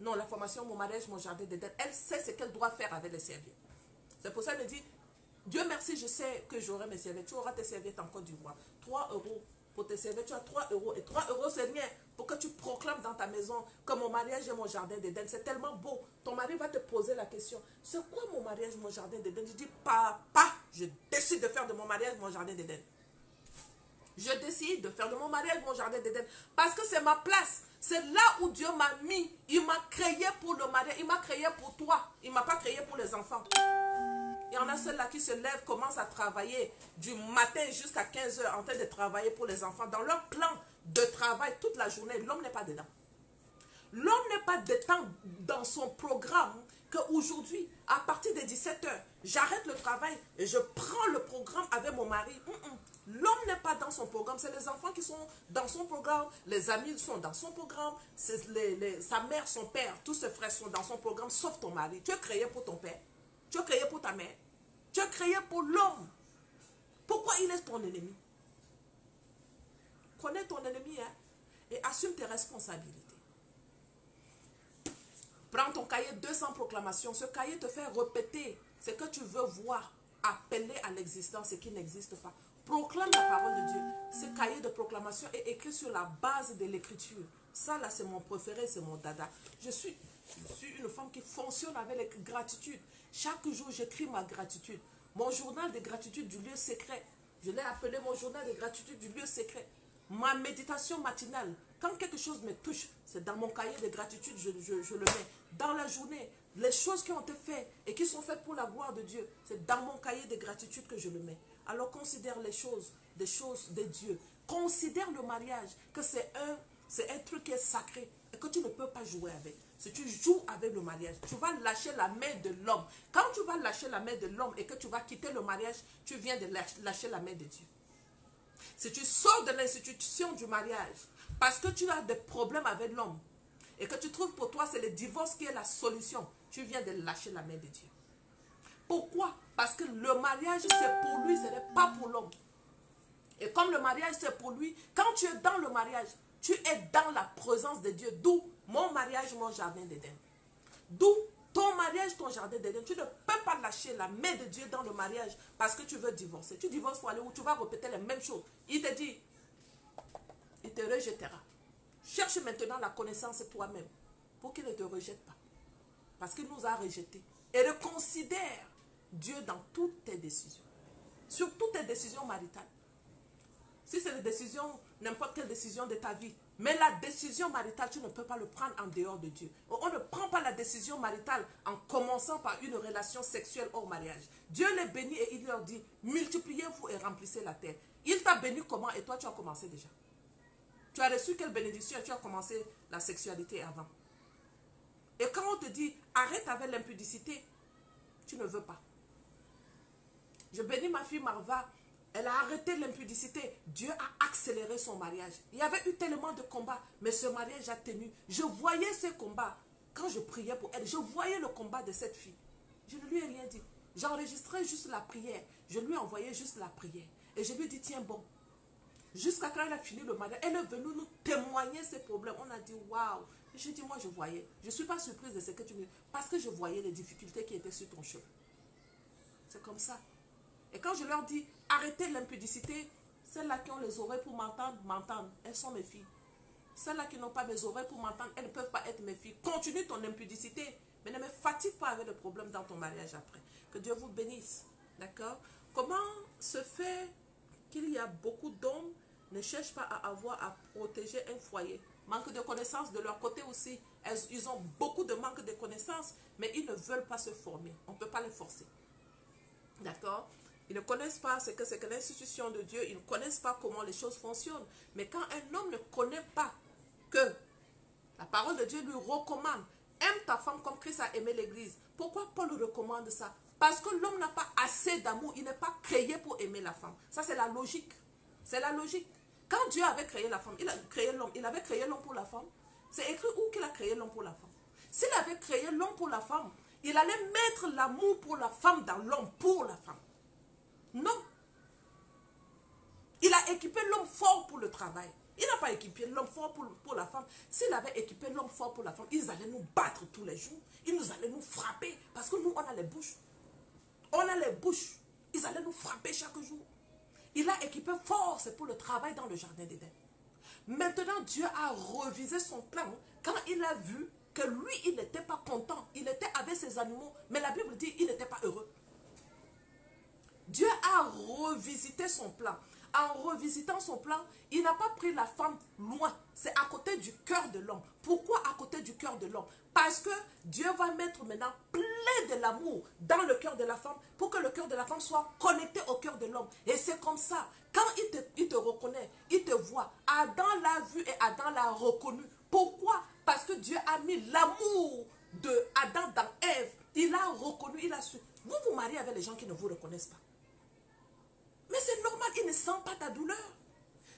Non, la formation Mon mariage, mon jardin d'Éden. Elle sait ce qu'elle doit faire avec les serviettes. C'est pour ça qu'elle me dit, Dieu merci, je sais que j'aurai mes serviettes. Tu auras tes serviettes en Côte d'Ivoire. 3 euros. Pour tes serviettes, tu as 3 euros. Et 3 euros, c'est rien pour que tu proclames dans ta maison que mon mariage est mon jardin d'Éden. C'est tellement beau. Ton mari va te poser la question. C'est quoi mon mariage, mon jardin d'Éden? Je dis, papa, je décide de faire de mon mariage mon jardin d'Éden. Je décide de faire de mon mariage mon jardin d'Éden. Parce que c'est ma place. C'est là où Dieu m'a mis. Il m'a créé pour le mariage. Il m'a créé pour toi. Il ne m'a pas créé pour les enfants. Il y en a ceux-là qui se lèvent, commencent à travailler du matin jusqu'à 15 h en train de travailler pour les enfants. Dans leur plan de travail toute la journée, l'homme n'est pas dedans. L'homme n'est pas dedans dans son programme qu'aujourd'hui, à partir de 17 h, j'arrête le travail et je prends le programme avec mon mari. L'homme n'est pas dans son programme, c'est les enfants qui sont dans son programme, les amis sont dans son programme, sa mère, son père, tous ses frères sont dans son programme, sauf ton mari. Tu es créé pour ton père, tu es créé pour ta mère. Tu es créé pour l'homme. Pourquoi il est ton ennemi? Connais ton ennemi et assume tes responsabilités. Prends ton cahier 200 proclamations. Ce cahier te fait répéter ce que tu veux voir, appeler à l'existence ce qui n'existe pas. Proclame la parole de Dieu. Ce cahier de proclamation est écrit sur la base de l'écriture. Ça là c'est mon préféré, c'est mon dada. Je suis une femme qui fonctionne avec la gratitude. Chaque jour, j'écris ma gratitude. Mon journal de gratitude du lieu secret. Je l'ai appelé mon journal de gratitude du lieu secret. Ma méditation matinale. Quand quelque chose me touche, c'est dans mon cahier de gratitude, je le mets. Dans la journée, les choses qui ont été faites et qui sont faites pour la gloire de Dieu, c'est dans mon cahier de gratitude que je le mets. Alors considère les choses, des choses de Dieu. Considère le mariage, que c'est un truc qui est sacré et que tu ne peux pas jouer avec. Si tu joues avec le mariage, tu vas lâcher la main de l'homme. Quand tu vas lâcher la main de l'homme et que tu vas quitter le mariage, tu viens de lâcher la main de Dieu. Si tu sors de l'institution du mariage parce que tu as des problèmes avec l'homme et que tu trouves pour toi c'est le divorce qui est la solution, tu viens de lâcher la main de Dieu. Pourquoi? Parce que le mariage c'est pour lui, ce n'est pas pour l'homme. Et comme le mariage c'est pour lui, quand tu es dans le mariage, tu es dans la présence de Dieu. D'où mon mariage, mon jardin d'Éden. D'où ton mariage, ton jardin d'Éden. Tu ne peux pas lâcher la main de Dieu dans le mariage parce que tu veux divorcer. Tu divorces pour aller où tu vas répéter les mêmes choses. Il te dit, il te rejettera. Cherche maintenant la connaissance toi-même pour qu'il ne te rejette pas. Parce qu'il nous a rejetés. Et reconsidère Dieu dans toutes tes décisions. Sur toutes tes décisions maritales. Si c'est une décision, n'importe quelle décision de ta vie, mais la décision maritale, tu ne peux pas le prendre en dehors de Dieu. On ne prend pas la décision maritale en commençant par une relation sexuelle hors mariage. Dieu les bénit et il leur dit, multipliez-vous et remplissez la terre. Il t'a béni comment et toi tu as commencé déjà. Tu as reçu quelle bénédiction et tu as commencé la sexualité avant. Et quand on te dit, arrête avec l'impudicité, tu ne veux pas. Je bénis ma fille Marva. Elle a arrêté l'impudicité. Dieu a accéléré son mariage. Il y avait eu tellement de combats, mais ce mariage a tenu. Je voyais ces combats. Quand je priais pour elle, je voyais le combat de cette fille. Je ne lui ai rien dit. J'enregistrais juste la prière. Je lui envoyais juste la prière. Et je lui dis, tiens bon. Jusqu'à quand elle a fini le mariage, elle est venue nous témoigner ses problèmes. On a dit, waouh. J'ai dit, moi je voyais. Je ne suis pas surprise de ce que tu me dis. Parce que je voyais les difficultés qui étaient sur ton chemin. C'est comme ça. Et quand je leur dis, arrêtez l'impudicité, celles-là qui ont les oreilles pour m'entendre, m'entendent. Elles sont mes filles. Celles-là qui n'ont pas mes oreilles pour m'entendre, elles ne peuvent pas être mes filles. Continue ton impudicité. Mais ne me fatigue pas avec le problème dans ton mariage après. Que Dieu vous bénisse. D'accord? Comment se fait qu'il y a beaucoup d'hommes ne cherchent pas à avoir à protéger un foyer? Manque de connaissances de leur côté aussi. Ils ont beaucoup de manque de connaissances, mais ils ne veulent pas se former. On ne peut pas les forcer. D'accord? Ils ne connaissent pas ce que c'est que l'institution de Dieu. Ils ne connaissent pas comment les choses fonctionnent. Mais quand un homme ne connaît pas que la parole de Dieu lui recommande, aime ta femme comme Christ a aimé l'église. Pourquoi Paul recommande ça? Parce que l'homme n'a pas assez d'amour. Il n'est pas créé pour aimer la femme. Ça, c'est la logique. C'est la logique. Quand Dieu avait créé la femme, il a créé l'homme. Il avait créé l'homme pour la femme. C'est écrit où qu'il a créé l'homme pour la femme. S'il avait créé l'homme pour la femme, il allait mettre l'amour pour la femme dans l'homme pour la femme. Non. Il a équipé l'homme fort pour le travail. Il n'a pas équipé l'homme fort pour la femme. S'il avait équipé l'homme fort pour la femme, ils allaient nous battre tous les jours. Ils nous allaient nous frapper. Parce que nous, on a les bouches. On a les bouches. Ils allaient nous frapper chaque jour. Il a équipé fort, c'est pour le travail dans le jardin d'Éden. Maintenant, Dieu a revisé son plan quand il a vu que lui, il n'était pas content. Il était avec ses animaux. Mais la Bible dit qu'il n'était pas heureux. Dieu a revisité son plan. En revisitant son plan, il n'a pas pris la femme loin. C'est à côté du cœur de l'homme. Pourquoi à côté du cœur de l'homme? Parce que Dieu va mettre maintenant plein de l'amour dans le cœur de la femme pour que le cœur de la femme soit connecté au cœur de l'homme. Et c'est comme ça. Quand il te reconnaît, il te voit. Adam l'a vu et Adam l'a reconnu. Pourquoi? Parce que Dieu a mis l'amour de Adam dans Ève. Il a reconnu, il a su. Vous vous mariez avec les gens qui ne vous reconnaissent pas. Mais c'est normal, il ne sent pas ta douleur.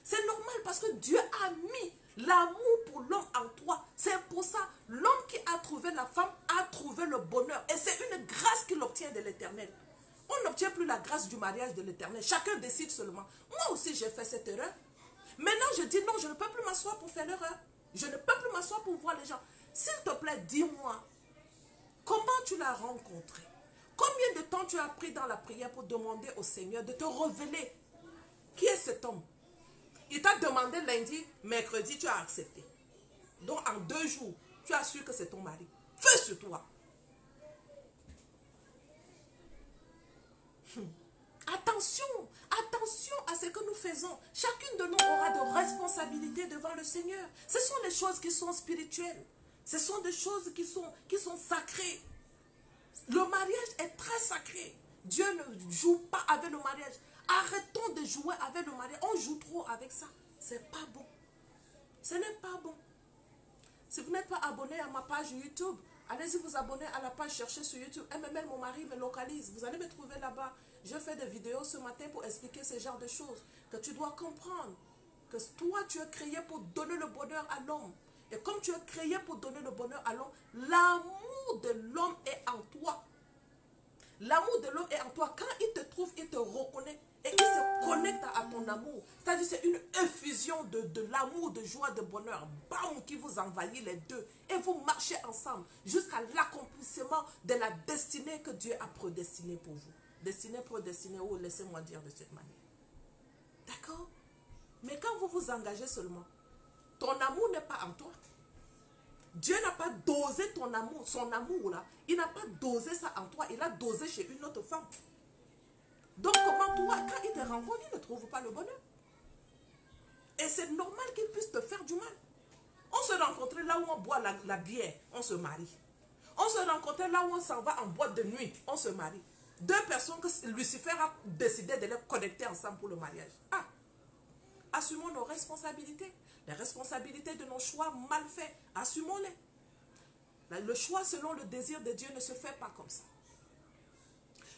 C'est normal parce que Dieu a mis l'amour pour l'homme en toi. C'est pour ça, l'homme qui a trouvé la femme a trouvé le bonheur. Et c'est une grâce qu'il obtient de l'Éternel. On n'obtient plus la grâce du mariage de l'Éternel. Chacun décide seulement. Moi aussi, j'ai fait cette erreur. Maintenant, je dis non, je ne peux plus m'asseoir pour faire l'erreur. Je ne peux plus m'asseoir pour voir les gens. S'il te plaît, dis-moi, comment tu l'as rencontré? Combien de temps tu as pris dans la prière pour demander au Seigneur de te révéler qui est cet homme? Il t'a demandé lundi, mercredi, tu as accepté. Donc en 2 jours, tu as su que c'est ton mari. Fais sur toi. Attention, attention à ce que nous faisons. Chacune de nous aura de responsabilités devant le Seigneur. Ce sont des choses qui sont spirituelles. Ce sont des choses qui sont sacrées. Le mariage est très sacré. Dieu ne joue pas avec le mariage. Arrêtons de jouer avec le mariage. On joue trop avec ça. C'est pas bon. Ce n'est pas bon. Si vous n'êtes pas abonné à ma page YouTube, allez-y vous abonner à la page, cherchez sur YouTube. MML, mon mari me localise. Vous allez me trouver là-bas. Je fais des vidéos ce matin pour expliquer ce genre de choses. Que tu dois comprendre. Que toi, tu es créé pour donner le bonheur à l'homme. Et comme tu es créé pour donner le bonheur à l'homme, l'amour de l'homme est en toi. L'amour de l'homme est en toi. Quand il te trouve, il te reconnaît et il se connecte à ton amour. C'est-à-dire c'est une effusion de l'amour, de joie, de bonheur. Bam, qui vous envahit les deux. Et vous marchez ensemble jusqu'à l'accomplissement de la destinée que Dieu a prédestinée pour vous. Destinée, prédestinée, oh, laissez-moi dire de cette manière. D'accord? Mais quand vous vous engagez seulement, ton amour n'est pas en toi. Dieu n'a pas dosé ton amour, son amour là. Il n'a pas dosé ça en toi. Il a dosé chez une autre femme. Donc comment toi, quand il te rencontre, il ne trouve pas le bonheur. Et c'est normal qu'il puisse te faire du mal. On se rencontrait là où on boit la bière, on se marie. On se rencontrait là où on s'en va en boîte de nuit, on se marie. 2 personnes que Lucifer a décidé de les connecter ensemble pour le mariage. Ah, assumons nos responsabilités. Les responsabilités de nos choix mal faits, assumons-les. Le choix selon le désir de Dieu ne se fait pas comme ça.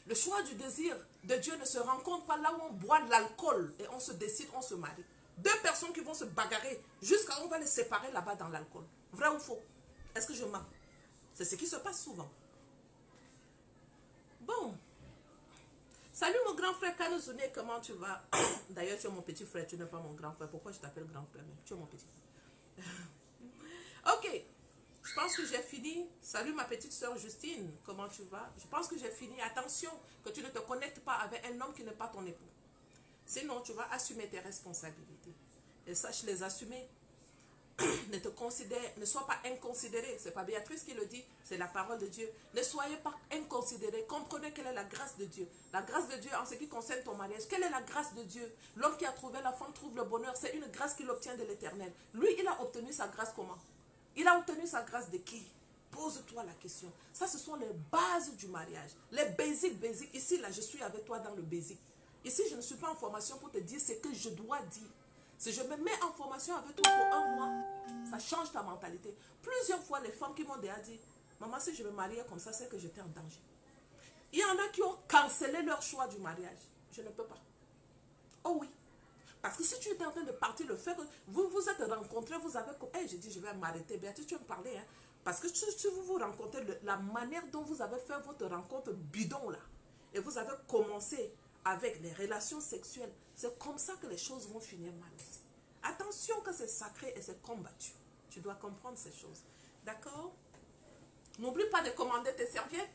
Le choix du désir de Dieu ne se rencontre pas là où on boit de l'alcool et on se décide, on se marie. 2 personnes qui vont se bagarrer jusqu'à on va les séparer là-bas dans l'alcool. Vrai ou faux? Est-ce que je mens? C'est ce qui se passe souvent. Bon, Salut mon grand frère Kanozune, comment tu vas? D'ailleurs, tu es mon petit frère, tu n'es pas mon grand frère. Pourquoi je t'appelle grand frère? Tu es mon petit frère. Ok, je pense que j'ai fini. Salut ma petite soeur Justine, comment tu vas? Je pense que j'ai fini. Attention, que tu ne te connectes pas avec un homme qui n'est pas ton époux. Sinon, tu vas assumer tes responsabilités. Et sache les assumer. Ne sois pas inconsidéré. Ce n'est pas Béatrice qui le dit, c'est la parole de Dieu. Ne soyez pas inconsidéré. Comprenez quelle est la grâce de Dieu. La grâce de Dieu en ce qui concerne ton mariage. Quelle est la grâce de Dieu? L'homme qui a trouvé la femme trouve le bonheur. C'est une grâce qu'il obtient de l'Éternel. Lui, il a obtenu sa grâce comment? Il a obtenu sa grâce de qui? Pose-toi la question. Ça, ce sont les bases du mariage. Les basiques. Ici, là, je suis avec toi dans le basic. Ici, je ne suis pas en formation pour te dire ce que je dois dire. Si je me mets en formation avec toi pour un mois, ça change ta mentalité. Plusieurs fois, les femmes qui m'ont déjà dit, maman, si je me mariais comme ça, c'est que j'étais en danger. Il y en a qui ont cancellé leur choix du mariage. Je ne peux pas. Oh oui. Parce que si tu étais en train de partir, le fait que vous vous êtes rencontrés, vous avez... Hey, j'ai dit, je vais m'arrêter. Béatrice, tu veux me parler, hein? Parce que si vous vous rencontrez, la manière dont vous avez fait votre rencontre bidon, là, et vous avez commencé avec les relations sexuelles, c'est comme ça que les choses vont finir mal aussi. Attention que c'est sacré et c'est combattu. Tu dois comprendre ces choses. D'accord? N'oublie pas de commander tes serviettes.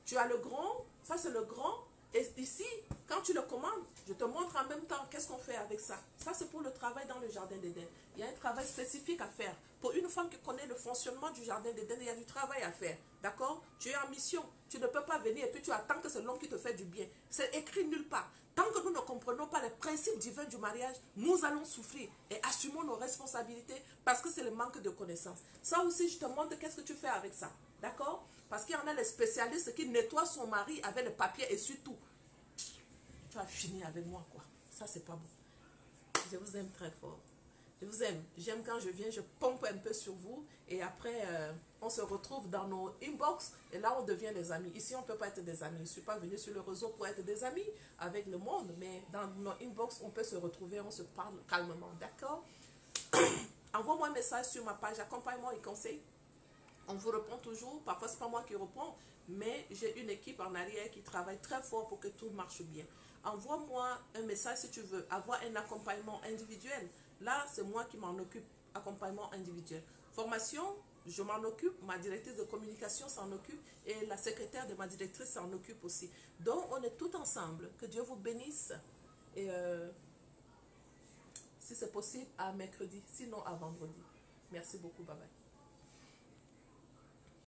Tu as le grand, ça c'est le grand. Et ici, quand tu le commandes, je te montre en même temps qu'est-ce qu'on fait avec ça. Ça c'est pour le travail dans le jardin d'Éden. Il y a un travail spécifique à faire. Pour une femme qui connaît le fonctionnement du jardin d'Éden, il y a du travail à faire. D'accord? Tu es en mission. Tu ne peux pas venir et puis tu attends que c'est l'homme qui te fait du bien. C'est écrit nulle part. Tant que nous ne comprenons pas les principes divins du mariage, nous allons souffrir et assumons nos responsabilités parce que c'est le manque de connaissances. Ça aussi, je te montre qu'est-ce que tu fais avec ça. D'accord? Parce qu'il y en a les spécialistes qui nettoient son mari avec le papier et surtout. Tu as fini avec moi, quoi. Ça, c'est pas bon. Je vous aime très fort. Je vous aime. J'aime quand je viens, je pompe un peu sur vous. Et après, on se retrouve dans nos inbox. Et là, on devient des amis. Ici, on ne peut pas être des amis. Je ne suis pas venue sur le réseau pour être des amis avec le monde. Mais dans nos inbox, on peut se retrouver. On se parle calmement. D'accord? Envoie-moi un message sur ma page accompagnement et conseil. On vous répond toujours. Parfois, ce n'est pas moi qui réponds. Mais j'ai une équipe en arrière qui travaille très fort pour que tout marche bien. Envoie-moi un message si tu veux avoir un accompagnement individuel. Là, c'est moi qui m'en occupe, accompagnement individuel. Formation, je m'en occupe, ma directrice de communication s'en occupe et la secrétaire de ma directrice s'en occupe aussi. Donc, on est tout ensemble. Que Dieu vous bénisse. Et si c'est possible, à mercredi, sinon à vendredi. Merci beaucoup, bye bye.